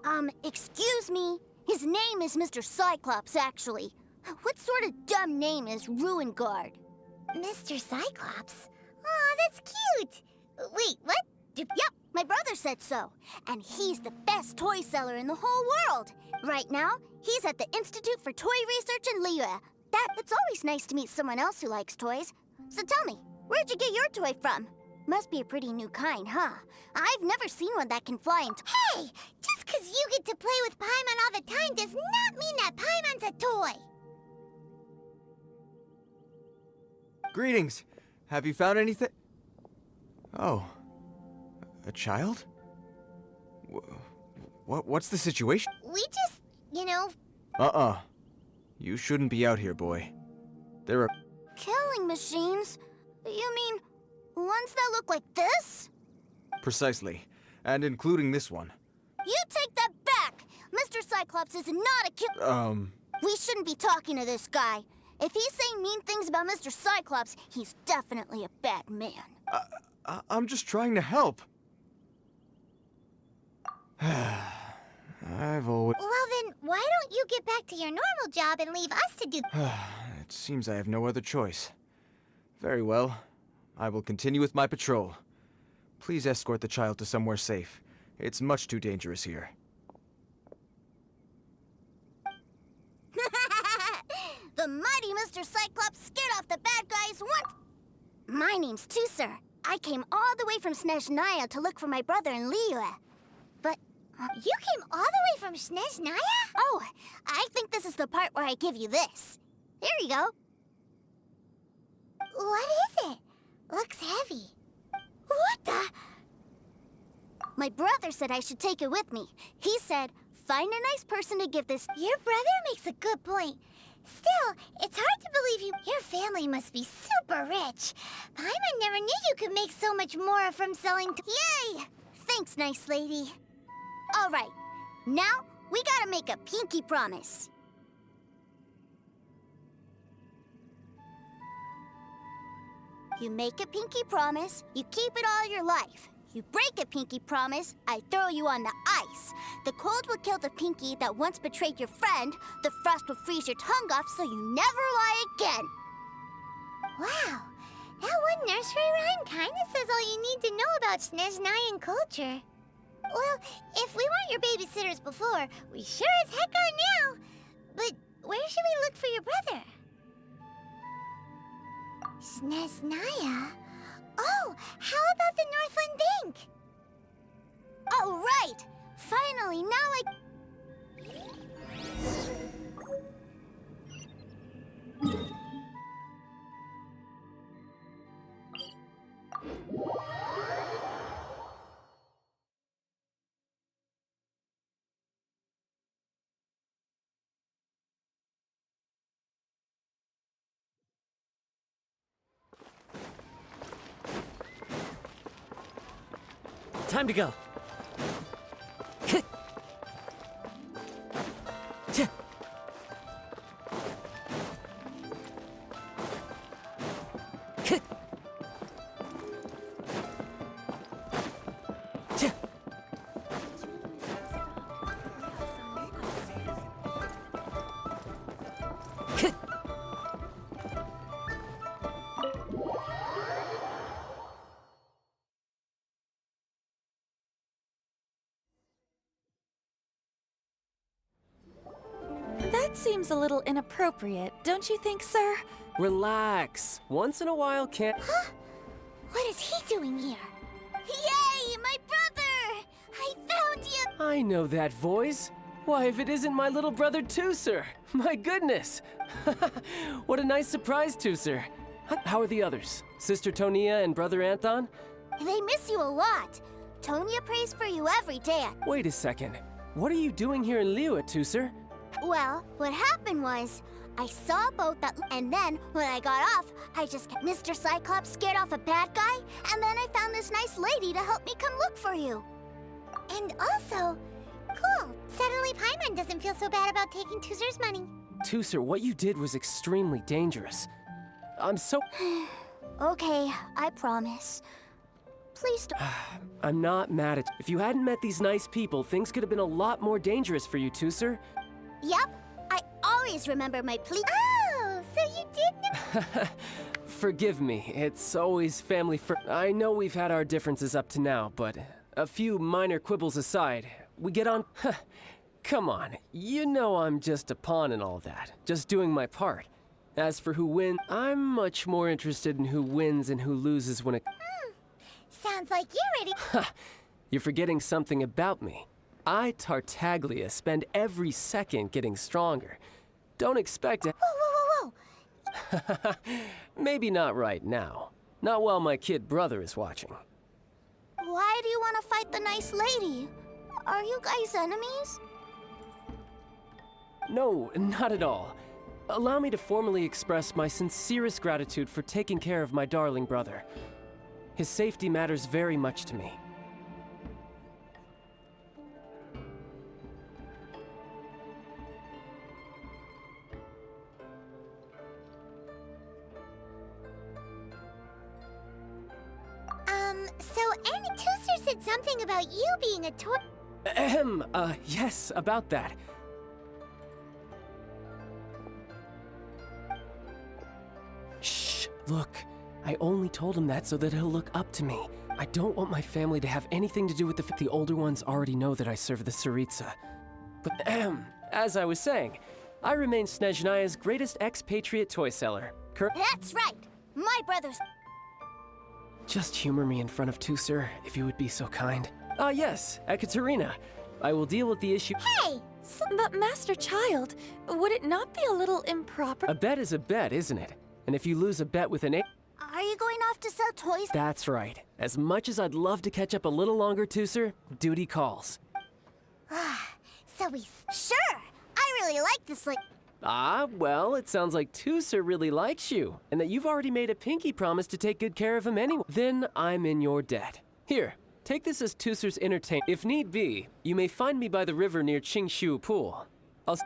one? Excuse me. His name is Mr. Cyclops, actually. What sort of dumb name is Ruin Guard? Mr. Cyclops? Aw, that's cute. Wait, what? Yep, my brother said so. And he's the best toy seller in the whole world. Right now, he's at the Institute for Toy Research in Liyue. It's always nice to meet someone else who likes toys. So tell me, where'd you get your toy from? Must be a pretty new kind, huh? I've never seen one that can fly and... Hey! Just 'cause you get to play with Paimon all the time does not mean that Paimon's a toy! Greetings. Have you found anything? Oh. A child? What's the situation? We just, you know... You shouldn't be out here, boy. There are... Killing machines? You mean, ones that look like this? Precisely. And including this one. You take that back! Mr. Cyclops is not a kill... We shouldn't be talking to this guy. If he's saying mean things about Mr. Cyclops, he's definitely a bad man. I'm just trying to help. I've always... Well then, why don't you get back to your normal job and leave us to do... It seems I have no other choice. Very well. I will continue with my patrol. Please escort the child to somewhere safe. It's much too dangerous here. The mighty Mr. Cyclops scared off the bad guys once... My name's Tusser. I came all the way from Snezhnaya to look for my brother in Liyue. But... You came all the way from Snezhnaya? Oh, I think this is the part where I give you this. There you go. What is it? Looks heavy. What the... My brother said I should take it with me. He said, find a nice person to give this... Your brother makes a good point. Still, it's hard to believe your family must be super rich. Paimon never knew you could make so much more from selling... Yay! Thanks, nice lady. All right, now we gotta make a pinky promise. You make a pinky promise, you keep it all your life. You break a pinky promise, I throw you on the ice. The cold will kill the pinky that once betrayed your friend. The frost will freeze your tongue off so you never lie again. Wow, that one nursery rhyme kinda says all you need to know about Snezhnayan culture. Well, if we weren't your babysitters before, we sure as heck are now. But where should we look for your brother? Snezhnaya? Oh, how about the Northland Bank? Oh, right! Finally, now Time to go. seems a little inappropriate, don't you think, sir? Relax. Once in a while can't... Huh? What is he doing here? Yay, my brother! I found you! I know that voice. Why, if it isn't my little brother Tooser! My goodness! What a nice surprise, Tooser. How are the others? Sister Tonia and Brother Anthon? They miss you a lot. Tonya prays for you every day. Wait a second. What are you doing here in Liyue, Tooser? Well, what happened was, I saw a boat that... And then, when I got off, I just kept Mr. Cyclops scared off a bad guy, and then I found this nice lady to help me come look for you. And also, cool. Suddenly Paimon doesn't feel so bad about taking Tooser's money. Tooser, what you did was extremely dangerous. I'm so... Okay, I promise. Please don't... I'm not mad at you. If you hadn't met these nice people, things could have been a lot more dangerous for you, Tooser. Yep, I always remember my plea. Oh, so you did know... Forgive me, it's always family I know we've had our differences up to now, but a few minor quibbles aside, we get on... Come on, you know I'm just a pawn in all that, just doing my part. As for who wins, I'm much more interested in who wins and who loses when it... Sounds like you're ready. You're forgetting something about me. I, Tartaglia, spend every second getting stronger. Don't expect it. Whoa, whoa, whoa, whoa. Maybe not right now. Not while my kid brother is watching. Why do you want to fight the nice lady? Are you guys enemies? No, not at all. Allow me to formally express my sincerest gratitude for taking care of my darling brother. His safety matters very much to me. So Annie Tooser said something about you being a toy... Yes, about that. Shh, look. I only told him that so that he'll look up to me. I don't want my family to have anything to do with the older ones already know that I serve the Tsaritsa. But as I was saying, I remain Snezhnaya's greatest expatriate toy seller. That's right! My brother's... Just humor me in front of Tooser, if you would be so kind. Ah yes, Ekaterina. I will deal with the issue... Hey! But Master Child, would it not be a little improper? A bet is a bet, isn't it? And if you lose a bet with an A... Are you going off to sell toys? That's right. As much as I'd love to catch up a little longer, Tooser, duty calls. So we... Sure! I really like this Ah, well, it sounds like Tooser really likes you, and that you've already made a pinky promise to take good care of him anyway. Then I'm in your debt. Here, take this as Tooser's entertainment. If need be, you may find me by the river near Qingshu Pool. I'll...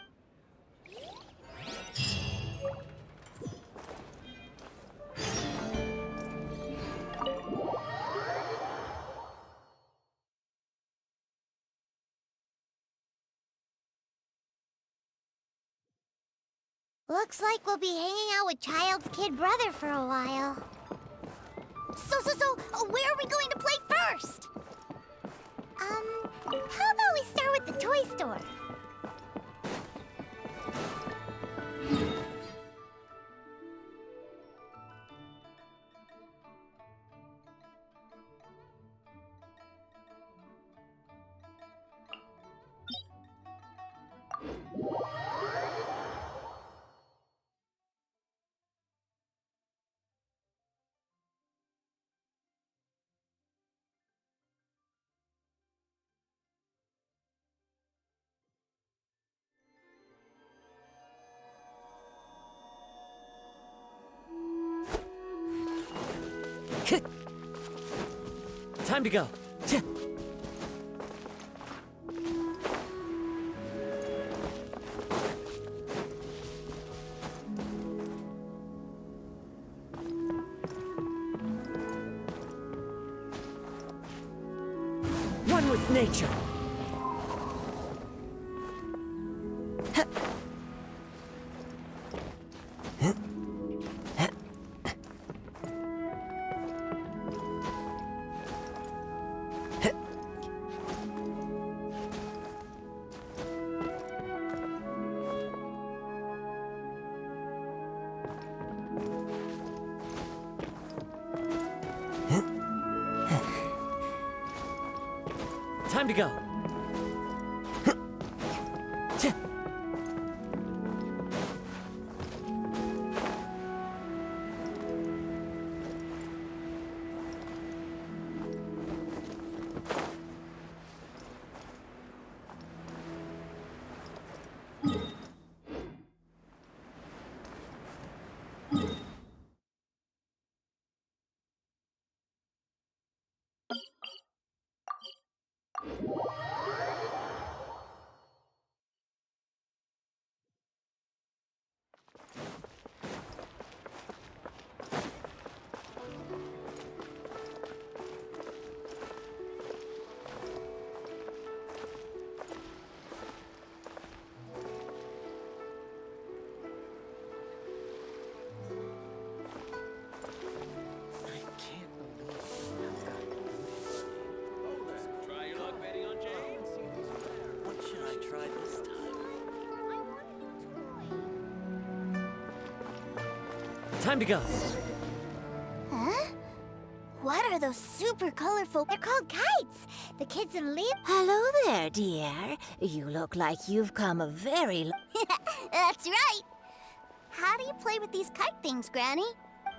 Looks like we'll be hanging out with Child's kid brother for a while. So, where are we going to play first? How about we start with the toy store? Time to go. One with nature. Time to go. Time to go. Huh? What are those super colorful? They're called kites. The kids in Leap. Hello there, dear. You look like you've come a very That's right. How do you play with these kite things, Granny?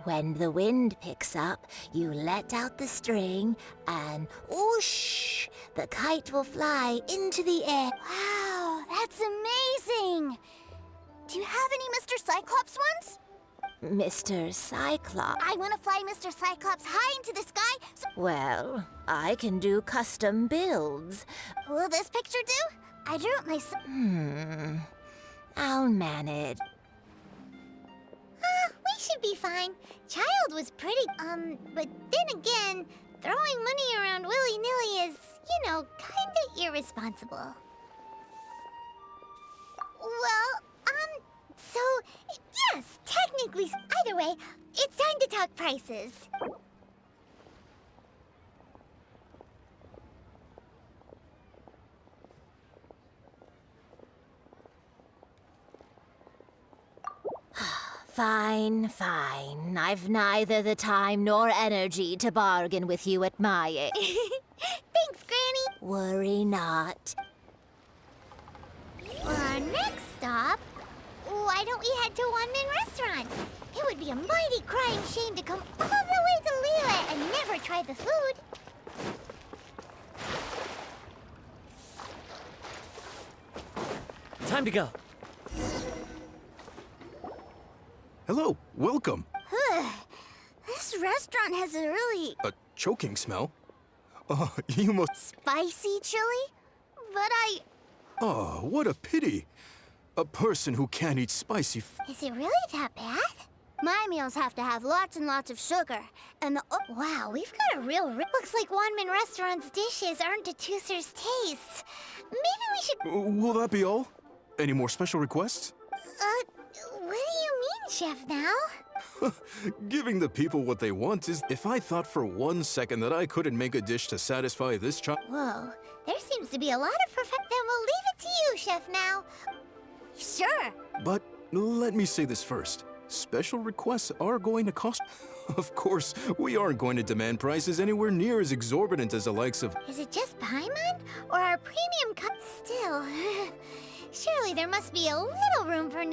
When the wind picks up, you let out the string and whoosh, the kite will fly into the air. Wow, that's amazing. Do you have any Mr. Cyclops ones? Mr. Cyclops. I want to fly Mr. Cyclops high into the sky. Well, I can do custom builds. Will this picture do? I drew it myself. I'll manage. We should be fine. Child was pretty, but then again, throwing money around willy-nilly is, kinda irresponsible. Well, so, yes, technically, either way, it's time to talk prices. Fine, fine. I've neither the time nor energy to bargain with you at my age. Thanks, Granny. Worry not. For our next stop, why don't we head to One Man Restaurant? It would be a mighty crying shame to come all the way to Liyue and never try the food. Time to go. Hello, welcome. This restaurant has a really A choking smell? Oh, you must... spicy chili, but Oh, what a pity. A person who can't eat spicy Is it really that bad? My meals have to have lots and lots of sugar. And wow, we've got a real... Looks like One Man Restaurant's dishes aren't to Tooser's taste. Maybe we should... Will that be all? Any more special requests? What do you mean, Chef, now? Giving the people what they want is... If I thought for 1 second that I couldn't make a dish to satisfy this child... Whoa, there seems to be a lot of Then we'll leave it to you, Chef, now. Sure. But let me say this first. Special requests are going to cost... Of course, we aren't going to demand prices anywhere near as exorbitant as the likes of... Is it just Paimon? Or our premium cut? Still, surely there must be a little room for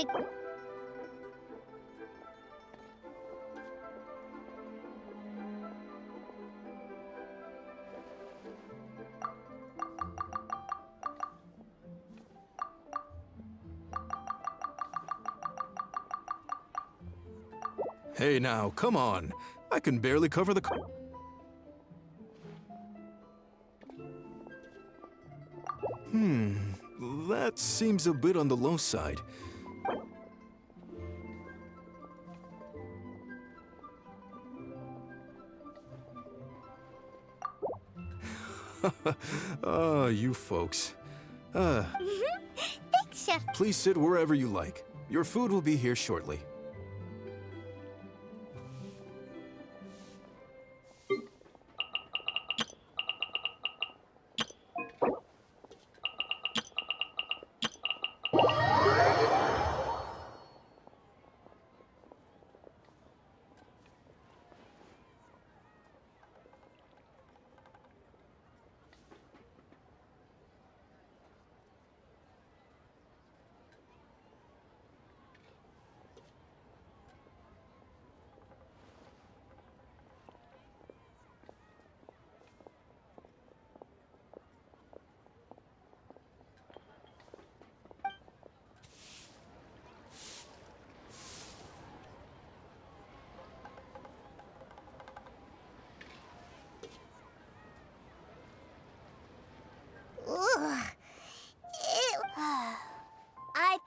Hey now, come on. I can barely cover the... That seems a bit on the low side. You folks. Thanks, Chef. Please sit wherever you like. Your food will be here shortly.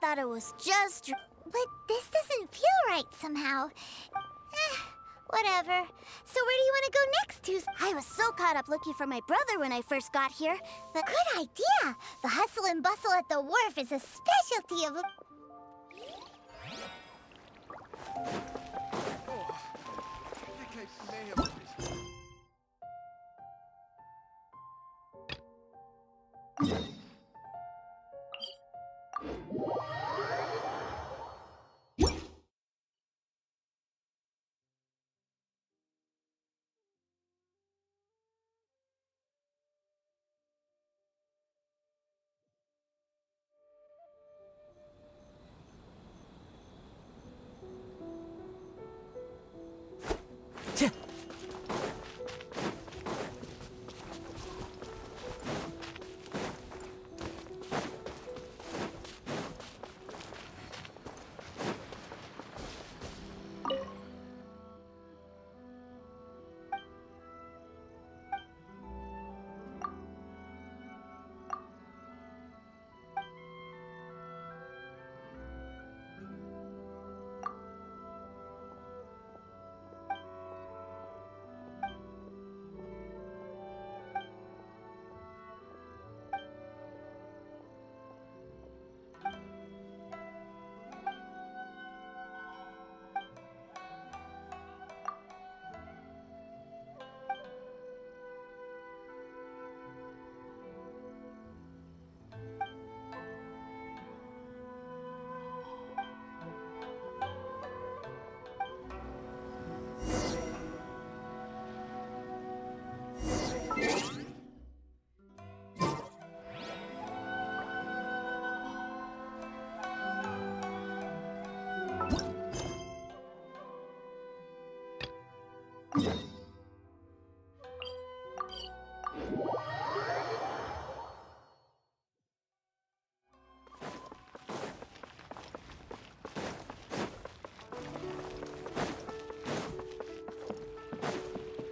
thought it was just... But this doesn't feel right somehow. Whatever. So where do you want to go next, Tus? I was so caught up looking for my brother when I first got here. Good idea! The hustle and bustle at the wharf is a specialty of...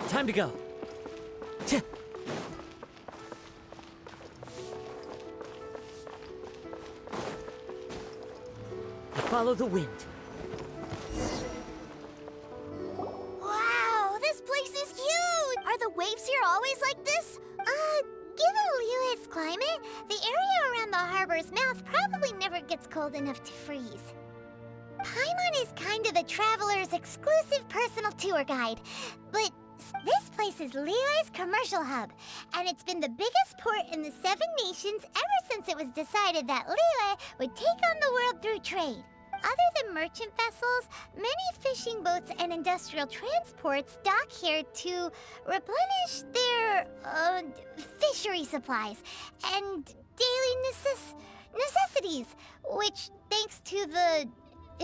Time to go. Follow the wind. Wow, this place is huge! Are the waves here always like this? Given Liyue's climate, the area around the harbor's mouth probably never gets cold enough to freeze. Paimon is kind of the traveler's exclusive personal tour guide, but this place is Liyue's commercial hub, and it's been the biggest port in the Seven Nations ever since it was decided that Liyue would take on the world through trade. Other than merchant vessels, many fishing boats and industrial transports dock here to replenish their, fishery supplies and daily necessities, which, thanks to the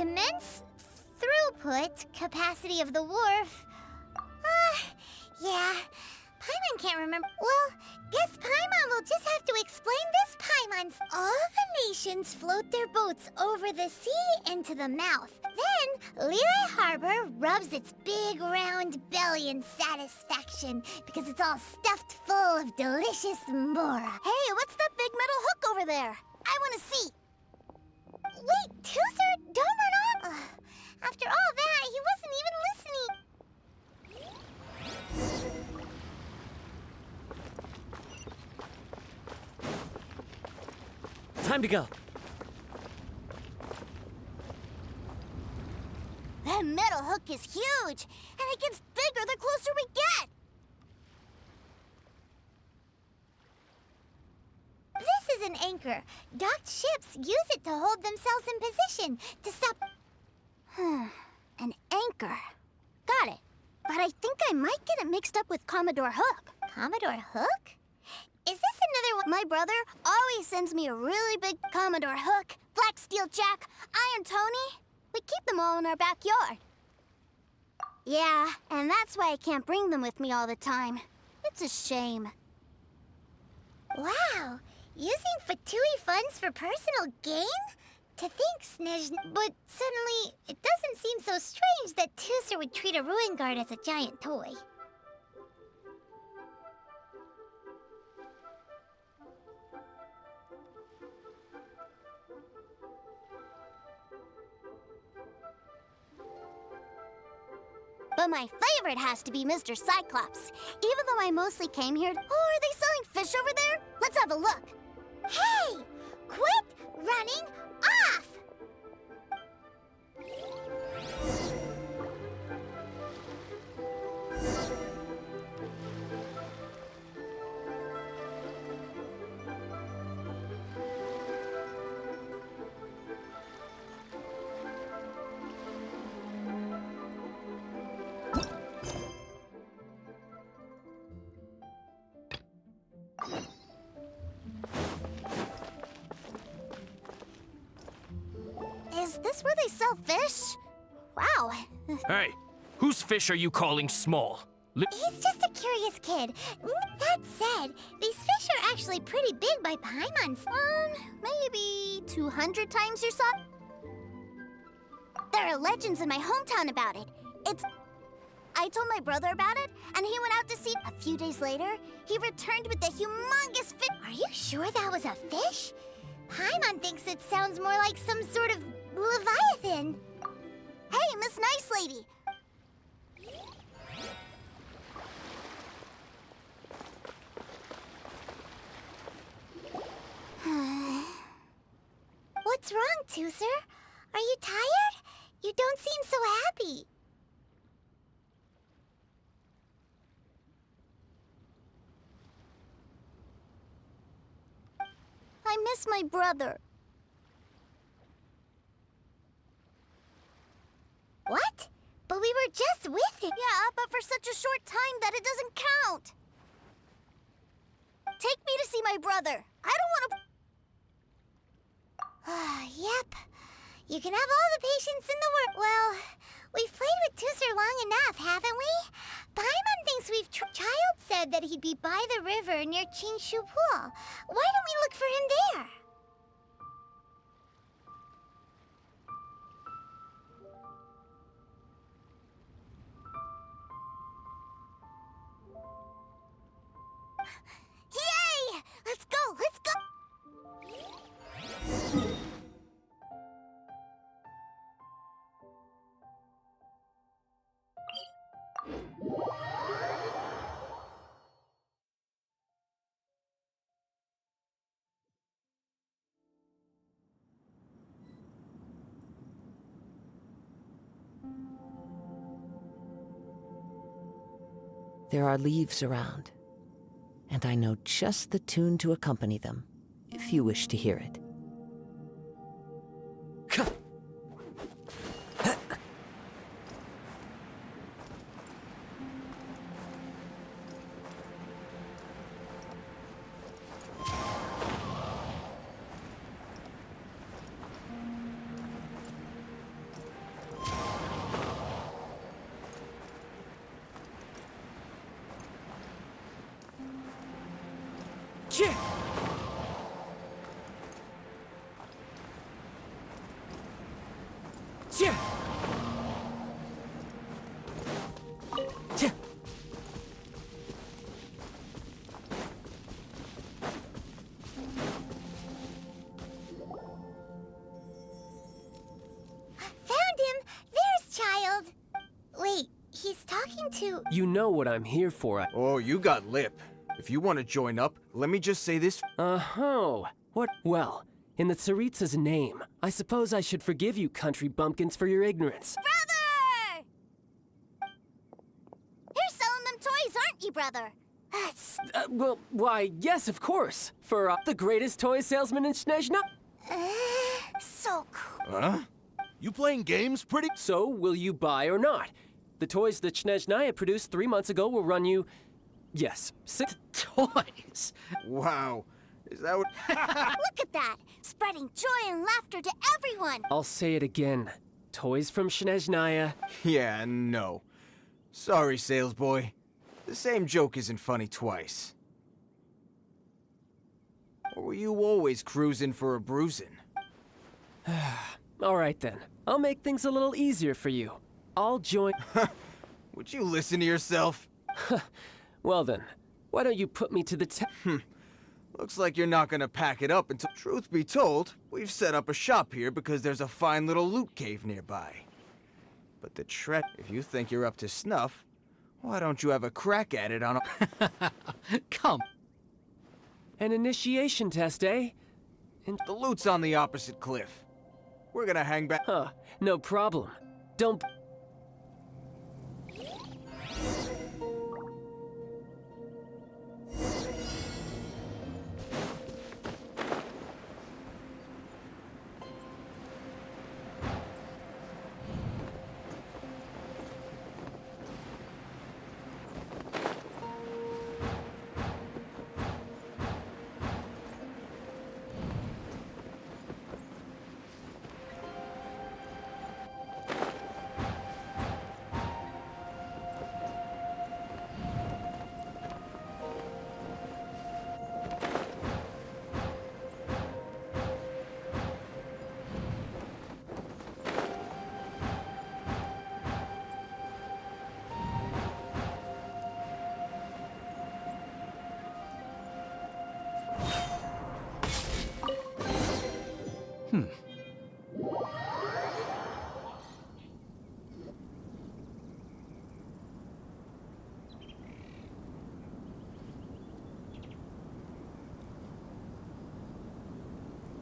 immense throughput capacity of the wharf... yeah, Paimon can't remember. Well, guess Paimon will just have to explain this Paimon's. All the nations float their boats over the sea into the mouth. Then, Liyue Harbor rubs its big round belly in satisfaction because it's all stuffed full of delicious mbora. Hey, what's that big metal hook over there? I want to see. Wait, Tuser, don't run off. After all that, he wasn't even listening. Time to go. That metal hook is huge, and it gets bigger the closer we get. This is an anchor. Docked ships use it to hold themselves in position to stop... An anchor. Got it. But I think I might get it mixed up with Commodore Hook. Commodore Hook? Is this another one? My brother always sends me a really big Commodore Hook, Black Steel Jack, Iron Tony. We keep them all in our backyard. Yeah, and that's why I can't bring them with me all the time. It's a shame. Wow, using Fatui funds for personal gain? To think, Snezh, but suddenly it doesn't seem so strange that Tuser would treat a ruin guard as a giant toy. But my favorite has to be Mr. Cyclops. Even though I mostly came here... Oh, are they selling fish over there? Let's have a look. Hey! Quit running off! Is this where they sell fish? Wow. Hey, whose fish are you calling small? He's just a curious kid. That said, these fish are actually pretty big by Paimon's. Maybe 200 times your size? There are legends in my hometown about it. I told my brother about it, and he went out to see. A few days later, he returned with a humongous fish. Are you sure that was a fish? Paimon thinks it sounds more like some sort of leviathan. Hey, Miss Nice Lady! What's wrong, Tooser? Are you tired? You don't seem so happy. I miss my brother. What? But we were just with him. Yeah, but for such a short time that it doesn't count. Take me to see my brother. I don't want to... Yep. You can have all the patience in the world. Well, we've played with Tooser long enough, haven't we? Paimon thinks we've... Child said that he'd be by the river near Qingshu Pool. Why don't we look for him there? Yay! Let's go! Let's go! There are leaves around, and I know just the tune to accompany them, if you wish to hear it. You know what I'm here for. Oh, you got lip. If you want to join up, let me just say this. Uh-huh. What? Well, in the Tsaritsa's name, I suppose I should forgive you country bumpkins for your ignorance. Brother! You're selling them toys, aren't you, brother? Well, why, yes, of course. For the greatest toy salesman in Snezhna. So cool. Huh? You playing games pretty? So, will you buy or not? The toys that Snezhnaya produced 3 months ago will run you... Yes, 6 toys? Wow. Is that what... Look at that! Spreading joy and laughter to everyone! I'll say it again. Toys from Snezhnaya. Yeah, no. Sorry, sales boy. The same joke isn't funny twice. Or were you always cruising for a bruising? All right then. I'll make things a little easier for you. I'll join... Would you listen to yourself? Well then, why don't you put me to the Looks like you're not gonna pack it up until... Truth be told, we've set up a shop here because there's a fine little loot cave nearby. But the if you think you're up to snuff, why don't you have a crack at it on a... Come. An initiation test, eh? The loot's on the opposite cliff. We're gonna hang back. Huh, no problem. Don't...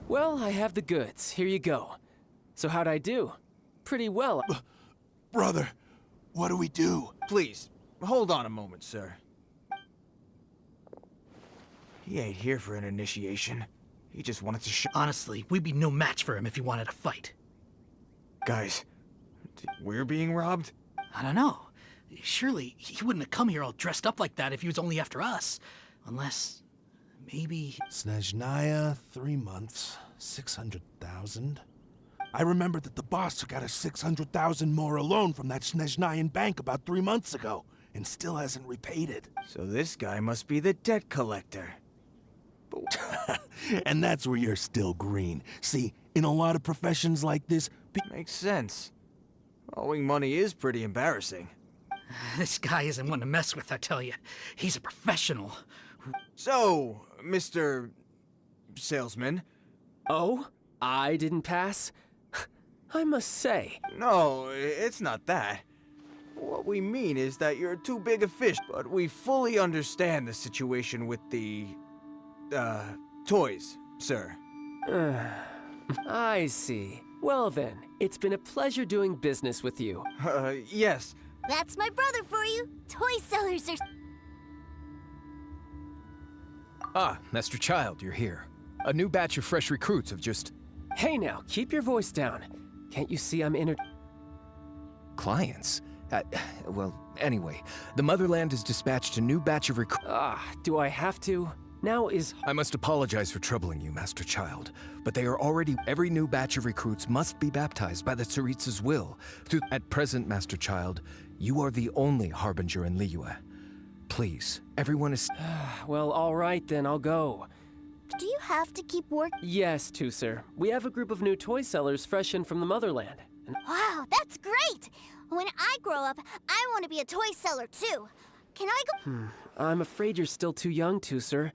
Well, I have the goods. Here you go. So how'd I do? Pretty well. Brother, what do we do? Please, hold on a moment, sir. He ain't here for an initiation. He just wanted to Honestly, we'd be no match for him if he wanted to fight. Guys, we're being robbed? I don't know. Surely, he wouldn't have come here all dressed up like that if he was only after us. Unless... maybe... Snezhnaya, 3 months, 600,000. I remember that the boss took out a 600,000 more loan from that Snezhnayan bank about 3 months ago, and still hasn't repaid it. So this guy must be the debt collector. And that's where you're still green. See, in a lot of professions like this... Makes sense. Owing money is pretty embarrassing. This guy isn't one to mess with, I tell you. He's a professional. So, Mr. Salesman. Oh? I didn't pass? I must say. No, it's not that. What we mean is that you're too big a fish, but we fully understand the situation with the... toys, sir. I see. Well then, it's been a pleasure doing business with you. Yes. That's my brother for you. Toy sellers are... Ah, Master Child, you're here. A new batch of fresh recruits have just... Hey now, keep your voice down. Can't you see I'm Clients? Well, anyway, the Motherland has dispatched a new batch of recruits. Do I have to? Now is... I must apologize for troubling you, Master Child, but they are already... Every new batch of recruits must be baptized by the Tsaritsa's will. At present, Master Child, you are the only Harbinger in Liyue. Please, everyone is... Well, all right then, I'll go. Do you have to keep working? Yes, Tusser. We have a group of new toy sellers fresh in from the Motherland. Wow, that's great! When I grow up, I want to be a toy seller too. Can I go? I'm afraid you're still too young, Tusser.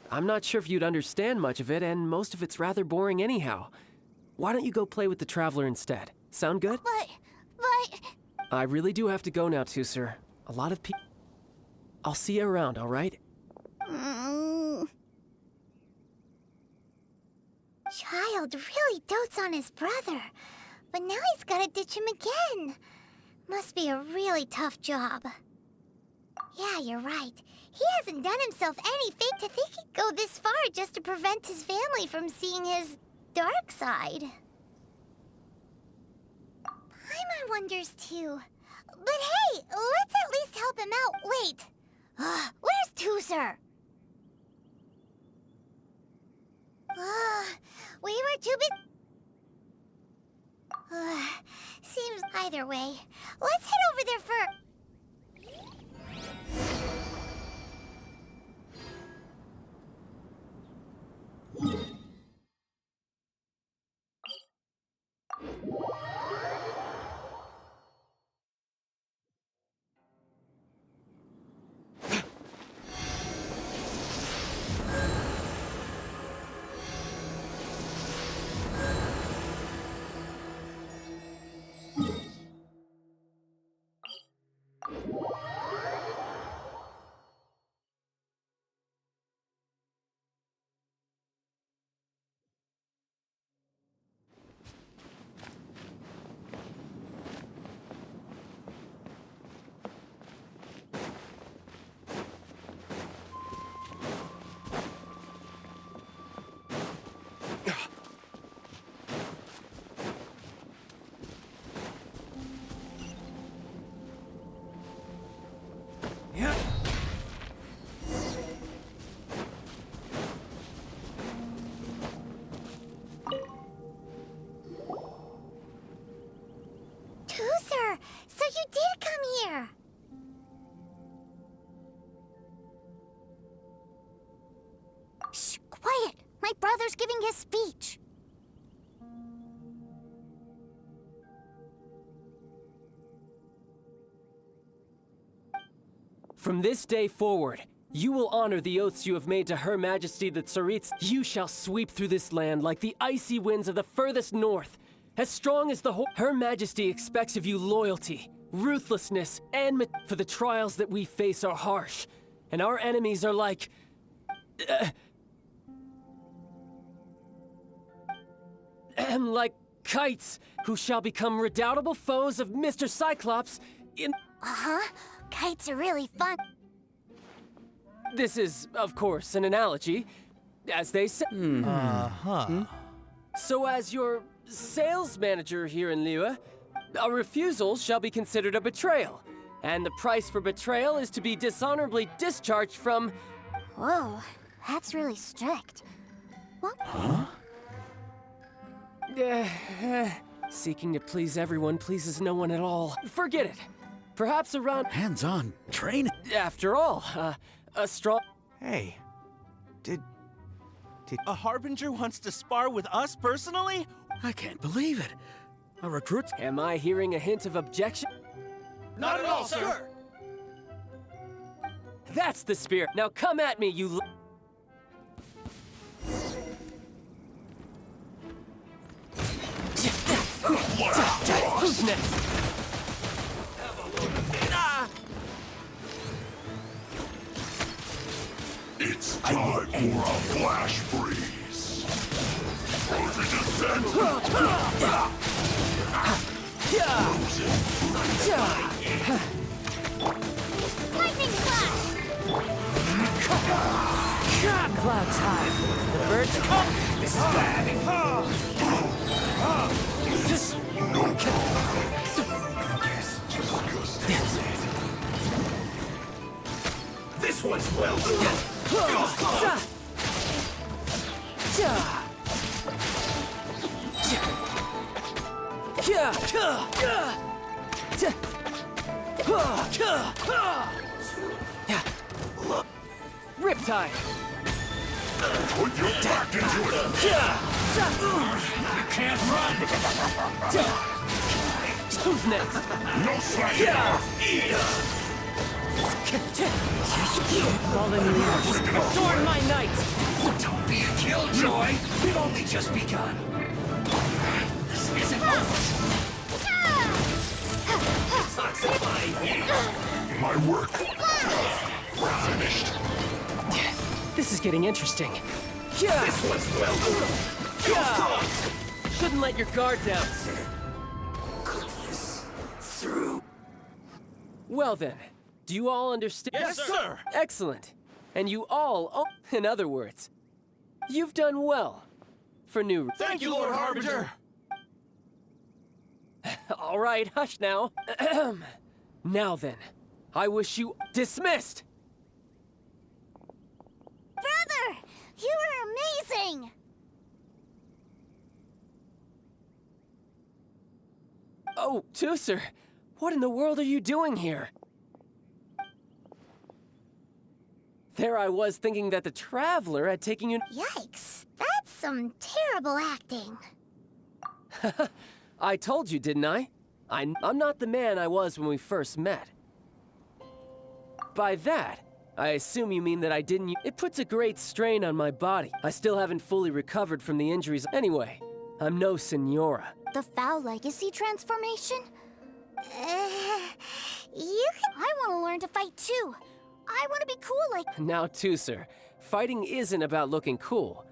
I'm not sure if you'd understand much of it, and most of it's rather boring anyhow. Why don't you go play with the Traveler instead? Sound good? But... I really do have to go now, Tusser. A lot of people... I'll see you around, all right? Child really dotes on his brother, but now he's gotta ditch him again. Must be a really tough job. Yeah, you're right. He hasn't done himself any favor to think he'd go this far just to prevent his family from seeing his dark side. Paimon wonders too. But hey, let's at least help him out. Wait. Where's Tusser? We were too busy. Seems either way. Let's head over there first. you did come here! Shh, quiet! My brother's giving his speech. From this day forward, you will honor the oaths you have made to Her Majesty the Tsaritsa. You shall sweep through this land like the icy winds of the furthest north, as strong as the whole. Her Majesty expects of you loyalty, ruthlessness, and for the trials that we face are harsh, and our enemies are like... like kites, who shall become redoubtable foes of Mr. Cyclops in... Uh-huh. Kites are really fun. This is, of course, an analogy, as they say. So as your sales manager here in Liyue, a refusal shall be considered a betrayal, and the price for betrayal is to be dishonorably discharged from... Whoa, that's really strict. What? Seeking to please everyone pleases no one at all. Forget it. Perhaps around... Hands-on training. After all, a strong... Hey, did... A Harbinger wants to spar with us personally? I can't believe it. A recruit... Am I hearing a hint of objection? Not at all, sir! That's the spirit. Now come at me, you... Who's next? It's time for a flash freeze. Frozen descent. Lightning slash! Clouds high. The birds come. This is bad. No This one's well done. Riptide. Put your back into it. You can't run. Who's next? No slacking. Fallen leaves. Adorn my knight! Don't be a killjoy. We've only just begun. This isn't over. My work finished. This is getting interesting. This one's well done. Shouldn't let your guard down. Through. Well then, do you all understand? Yes, sir! Excellent. And you all, in other words, you've done well for new... Thank you, Lord Harbinger! All right, hush now. Now then, I wish you dismissed! Brother! You were amazing! Oh, Tooser, what in the world are you doing here? There I was thinking that the Traveler had taken you... Yikes, that's some terrible acting. I told you, didn't I? I'm not the man I was when we first met. By that, I assume you mean that I didn't... It puts a great strain on my body. I still haven't fully recovered from the injuries. Anyway, I'm no Senora. The Foul Legacy transformation? You can... I want to learn to fight too. I want to be cool like... Now, Tooser, fighting isn't about looking cool.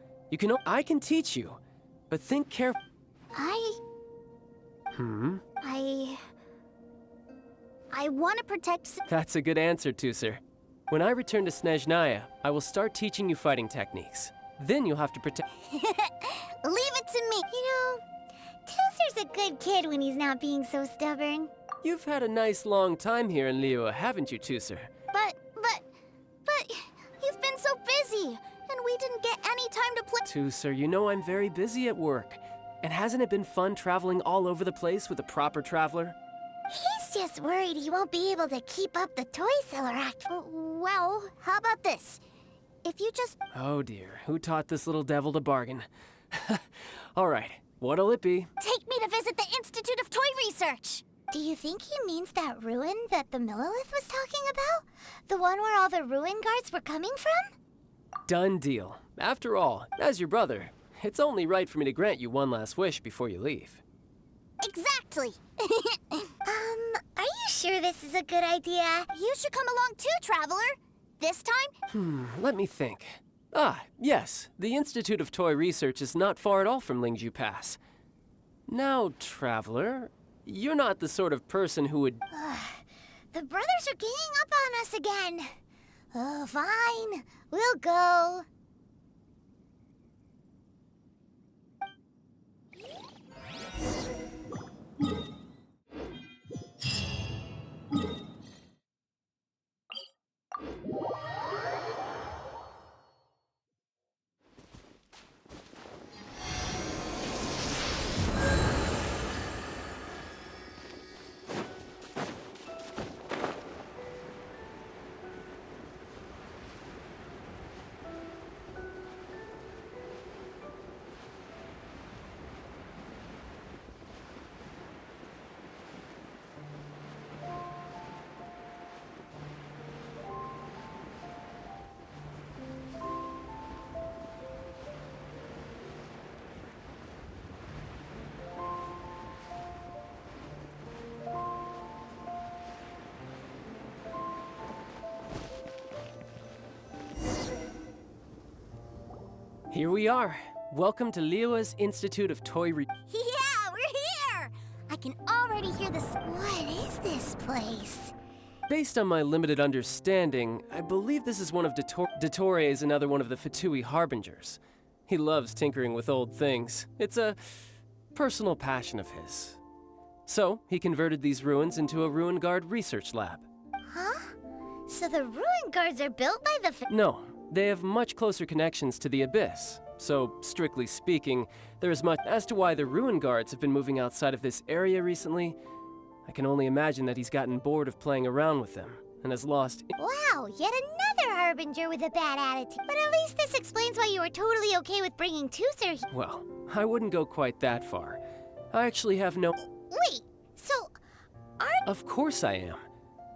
I can teach you, but think carefully. I want to protect... That's a good answer, Tooser. When I return to Snezhnaya, I will start teaching you fighting techniques. Then you'll have to protect... Leave it to me. You know, Tooser's a good kid when he's not being so stubborn. You've had a nice long time here in Liyue, haven't you, Tooser? But you've been so busy, and we didn't get any time to play. Tooser, you know I'm very busy at work. And hasn't it been fun traveling all over the place with a proper traveler? He's just worried he won't be able to keep up the toy seller act. Well, how about this? If you just... Oh dear, who taught this little devil to bargain? All right, what'll it be? Take me to visit the Institute of Toy Research! Do you think he means that ruin that the Millilith was talking about? The one where all the ruin guards were coming from? Done deal. After all, as your brother, it's only right for me to grant you one last wish before you leave. Exactly! Are you sure this is a good idea? You should come along too, Traveler! This time? Let me think. Ah, yes, the Institute of Toy Research is not far at all from Lingju Pass. Now, Traveler, you're not the sort of person who would... The brothers are ganging up on us again. Oh, fine. We'll go. Here we are. Welcome to Liyue's Institute of Toy Yeah, we're here! I can already hear the... What is this place? Based on my limited understanding, I believe this is one of Dottore another one of the Fatui Harbingers. He loves tinkering with old things. It's a personal passion of his. So, he converted these ruins into a Ruin Guard research lab. Huh? So the ruin guards are built by the... No, they have much closer connections to the Abyss. So, strictly speaking, there is much... As to why the Ruin Guards have been moving outside of this area recently, I can only imagine that he's gotten bored of playing around with them, and has lost... Wow, yet another Harbinger with a bad attitude. But at least this explains why you were totally okay with bringing Toother here. Well, I wouldn't go quite that far. I actually have no... Wait, so... Of course I am.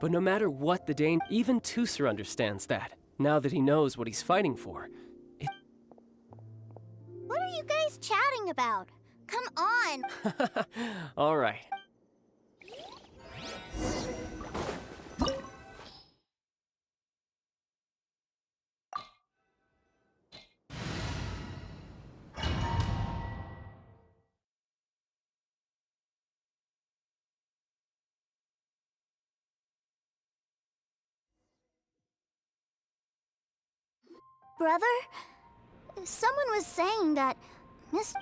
But no matter what the danger... Even Toother understands that, now that he knows what he's fighting for. What are you guys chatting about? Come on! All right. Brother? Someone was saying that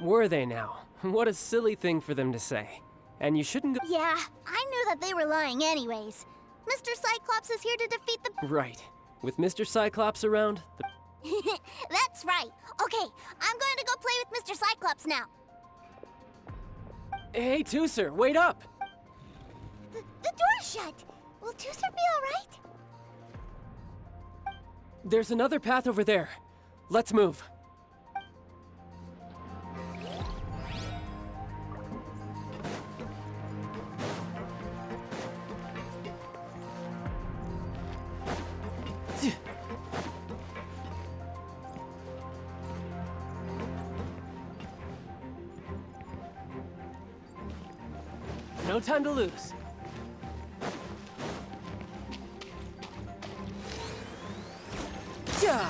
Were they now? What a silly thing for them to say. And you shouldn't go... Yeah, I knew that they were lying anyways. Mr. Cyclops is here to defeat the... Right. With Mr. Cyclops around, That's right. Okay, I'm going to go play with Mr. Cyclops now. Hey, Toother, wait up! The door's shut. Will Toother be alright? There's another path over there. Let's move. No time to lose. Yeah.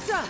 Yeah.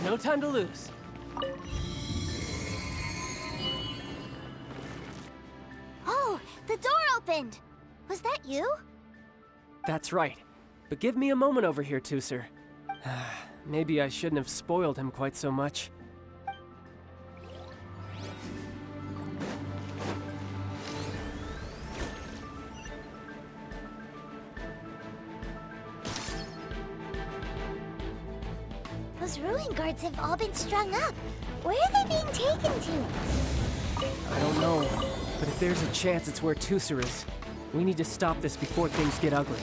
No time to lose. Oh, the door opened! Was that you? That's right. But give me a moment over here, Tooser. Maybe I shouldn't have spoiled him quite so much. Those ruin guards have all been strung up. Where are they being taken to? I don't know, but if there's a chance it's where Tooser is, we need to stop this before things get ugly.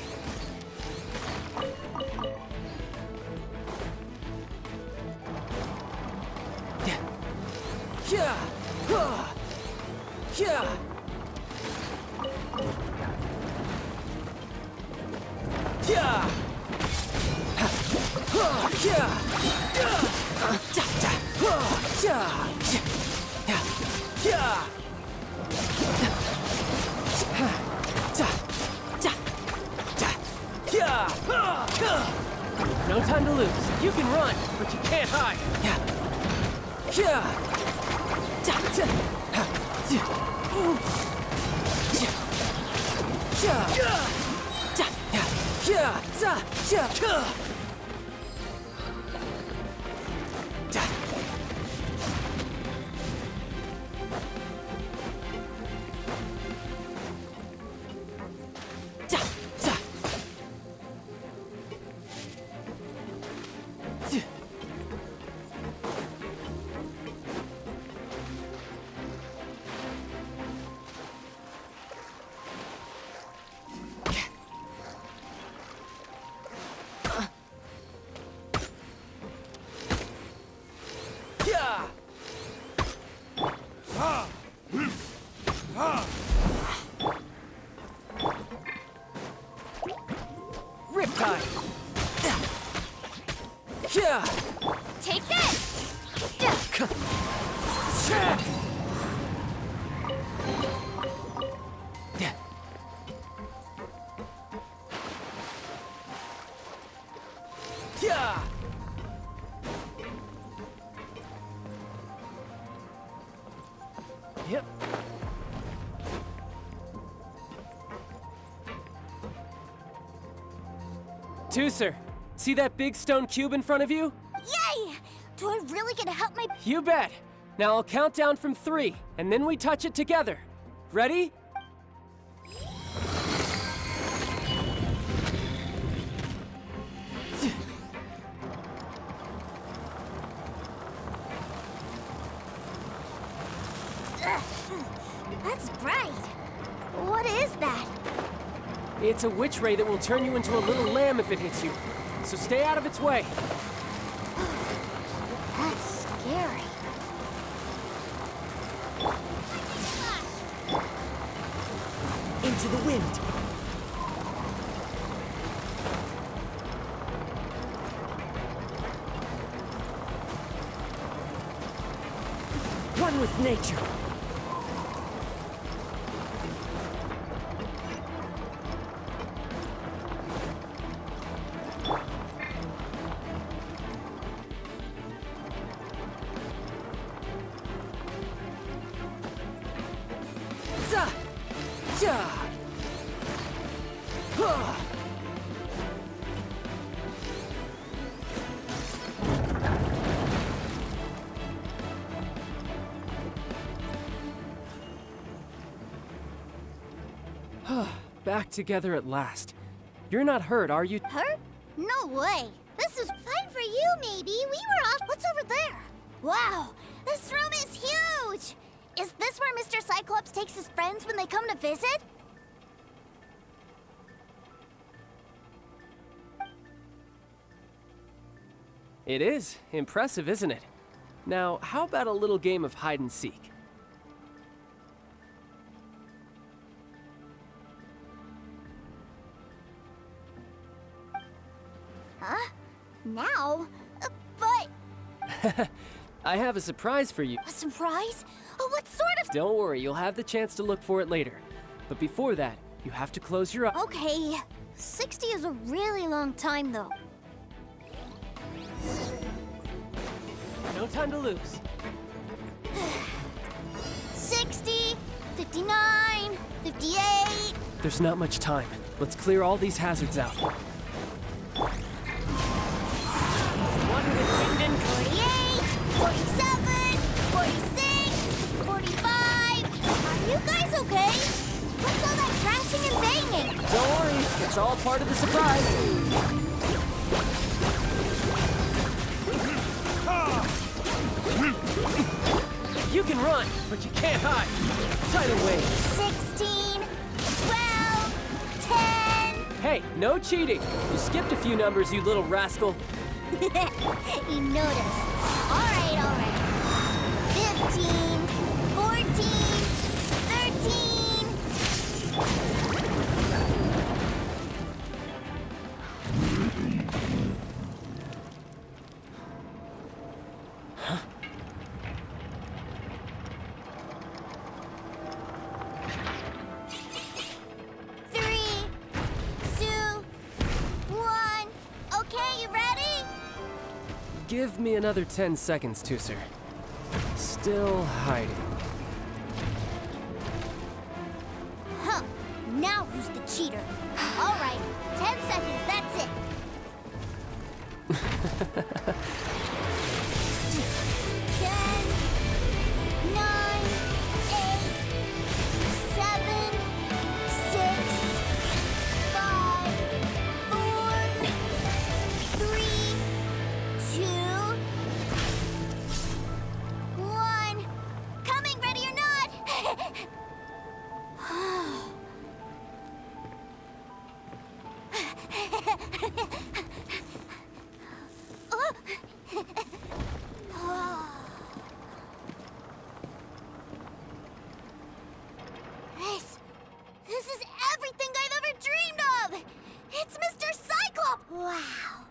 No time to lose. You can run, but you can't hide. Riptide! Take this! Yep. Tooser, see that big stone cube in front of you? Yay! Do I really get to help my... You bet. Now I'll count down from 3, and then we touch it together. Ready? That's bright. What is that? It's a witch ray that will turn you into a little lamb if it hits you. So stay out of its way. That's scary. Into the wind. One with nature. Back together at last. You're not hurt, are you? Hurt? No way. This is fine for you, maybe. We were off. What's over there? Wow, this room is huge. Is this where Mr. Cyclops takes his friends when they come to visit? It is. Impressive, isn't it? Now, how about a little game of hide and seek? Huh? Now? But... I have a surprise for you. A surprise? Oh, what sort of... Don't worry, you'll have the chance to look for it later. But before that, you have to close your eyes. Okay. 60 is a really long time, though. No time to lose. 60, 59, 58... There's not much time. Let's clear all these hazards out. 48, 47, 46, 45... Are you guys okay? What's all that crashing and banging? Don't worry, it's all part of the surprise. You can run, but you can't hide. Tidal wave. 16, 12, 10... Hey, no cheating. You skipped a few numbers, you little rascal. You noticed. All right. 15, 14, 13... Give me another 10 seconds, Tooser. Still hiding. Huh. Now who's the cheater? All right. 10 seconds, that's it. 10, 9, 8, 7, 6, 5, 4, 3, 2, 1. Coming, ready or not? This is everything I've ever dreamed of! It's Mr. Cyclops! Wow.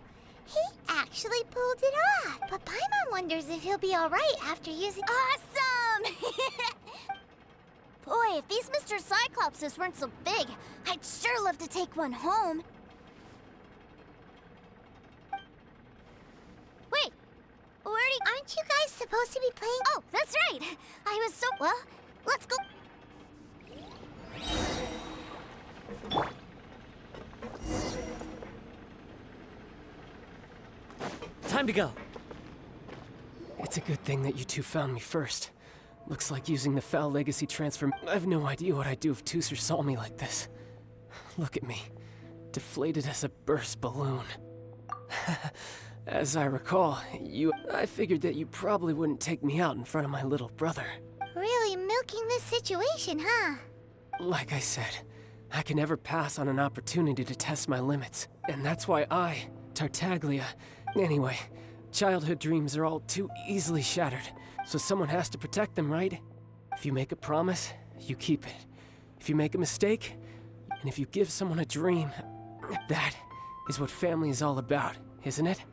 He actually pulled it off. But Paimon wonders if he'll be alright after using... Awesome! Boy, if these Mr. Cyclopses weren't so big, I'd sure love to take one home. Wait, Aren't you guys supposed to be playing? Oh, that's right! I was so... Well, let's go... Time to go. It's a good thing that you two found me first. Looks like using the Foul Legacy transfer. I have no idea what I'd do if Tooser saw me like this. Look at me. Deflated as a burst balloon. As I recall, I figured that you probably wouldn't take me out in front of my little brother. Really milking this situation, huh? Like I said, I can never pass on an opportunity to test my limits. And that's why I, Tartaglia... Anyway, childhood dreams are all too easily shattered. So someone has to protect them, right? If you make a promise, you keep it. If you make a mistake, and if you give someone a dream, that is what family is all about, isn't it?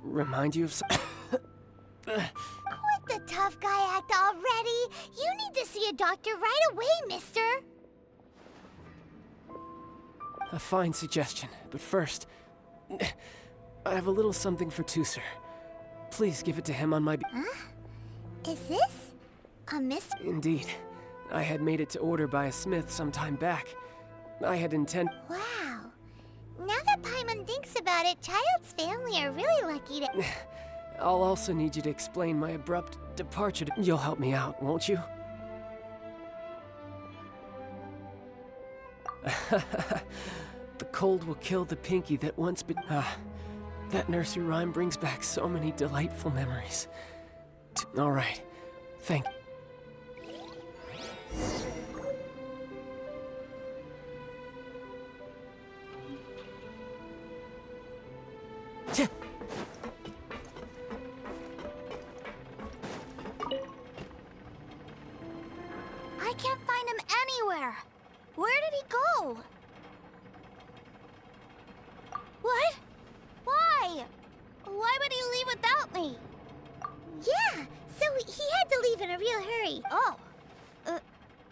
Remind you of some... Quit the tough guy act already! You need to see a doctor right away, mister! A fine suggestion, but first... I have a little something for Tooser. Please give it to him on my... Huh? Is this a mystery? Indeed. I had made it to order by a smith some time back. I had intended... Wow. Now that Paimon thinks about it, Child's family are really lucky to... I'll also need you to explain my abrupt departure. You'll help me out, won't you? The cold will kill the pinky that once been... that nursery rhyme brings back so many delightful memories. All right. Thank you. I can't find him anywhere. Where did he go? What? Why? Why would he leave without me? Yeah, so he had to leave in a real hurry. Oh.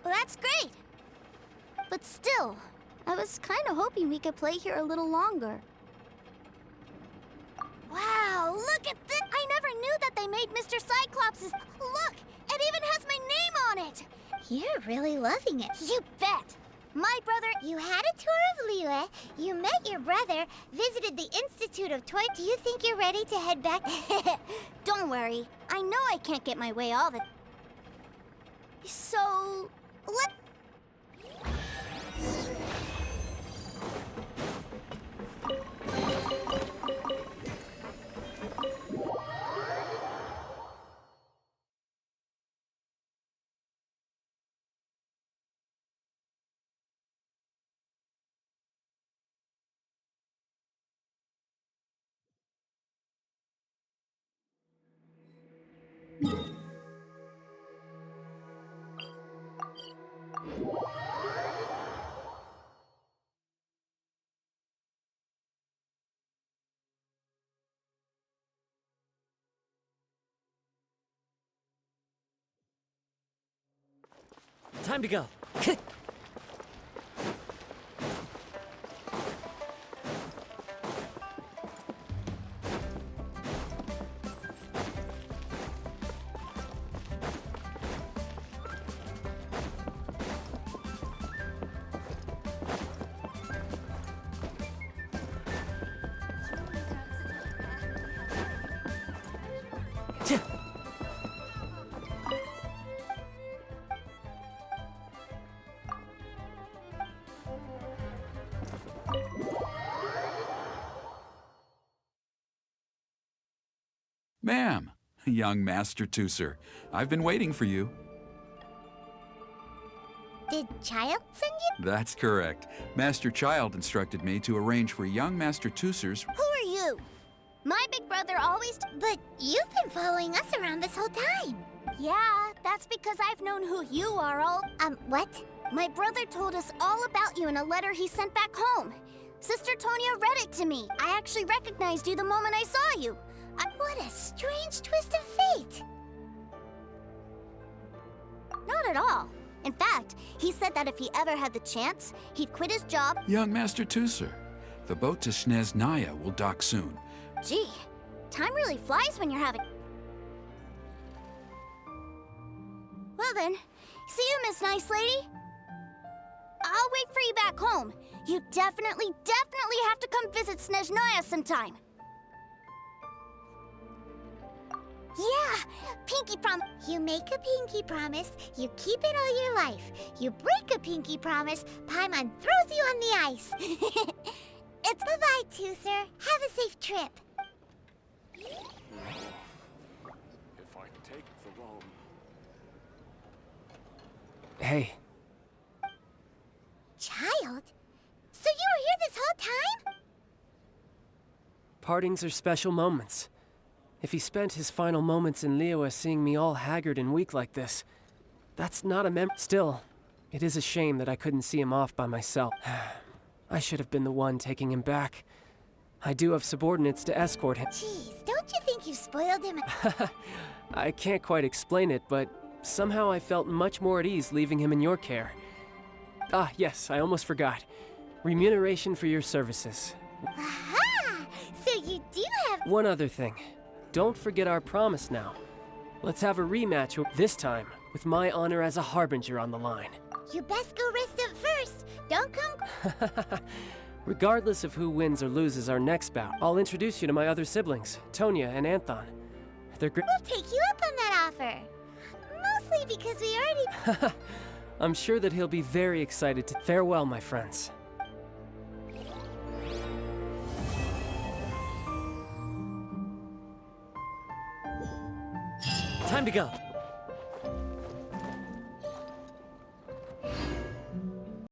That's great. But still, I was kind of hoping we could play here a little longer. Wow, look at this! I never knew that they made Mr. Cyclops'. Look, it even has my name on it! You're really loving it. You bet! My brother... You had a tour of Liyue, you met your brother, visited the Institute of Toy. Do you think you're ready to head back? Don't worry. I know I can't get my way all the... So... let... Time to go. Ma'am, young Master Tooser, I've been waiting for you. Did Child send you? That's correct. Master Child instructed me to arrange for young Master Toosers. Who are you? My big brother always... But you've been following us around this whole time. Yeah, that's because I've known who you are all... What? My brother told us all about you in a letter he sent back home. Sister Tonia read it to me. I actually recognized you the moment I saw you. What a strange twist of fate. Not at all. In fact, he said that if he ever had the chance, he'd quit his job. Young Master Tooser, the boat to Snezhnaya will dock soon. Gee, time really flies when you're having... Well then, see you, Miss Nice Lady. I'll wait for you back home. You definitely have to come visit Snezhnaya sometime. Yeah, pinky prom. You make a pinky promise, you keep it all your life. You break a pinky promise, Paimon throws you on the ice. It's bye-bye, Tooser. Have a safe trip. If I take the wrong... Hey. Child? So you were here this whole time? Partings are special moments. If he spent his final moments in Liyue seeing me all haggard and weak like this, that's not a Still, it is a shame that I couldn't see him off by myself. I should have been the one taking him back. I do have subordinates to escort him. Jeez, don't you think you spoiled him? I can't quite explain it, but somehow I felt much more at ease leaving him in your care. Ah, yes, I almost forgot. Remuneration for your services. Aha! So you do have... One other thing. Don't forget our promise now. Let's have a rematch, this time with my honor as a harbinger on the line. You best go rest up first. Don't come... Regardless of who wins or loses our next bout, I'll introduce you to my other siblings, Tonia and Anthon. They're great. We'll take you up on that offer. Mostly because we already... I'm sure that he'll be very excited to... Farewell, my friends. Time to go.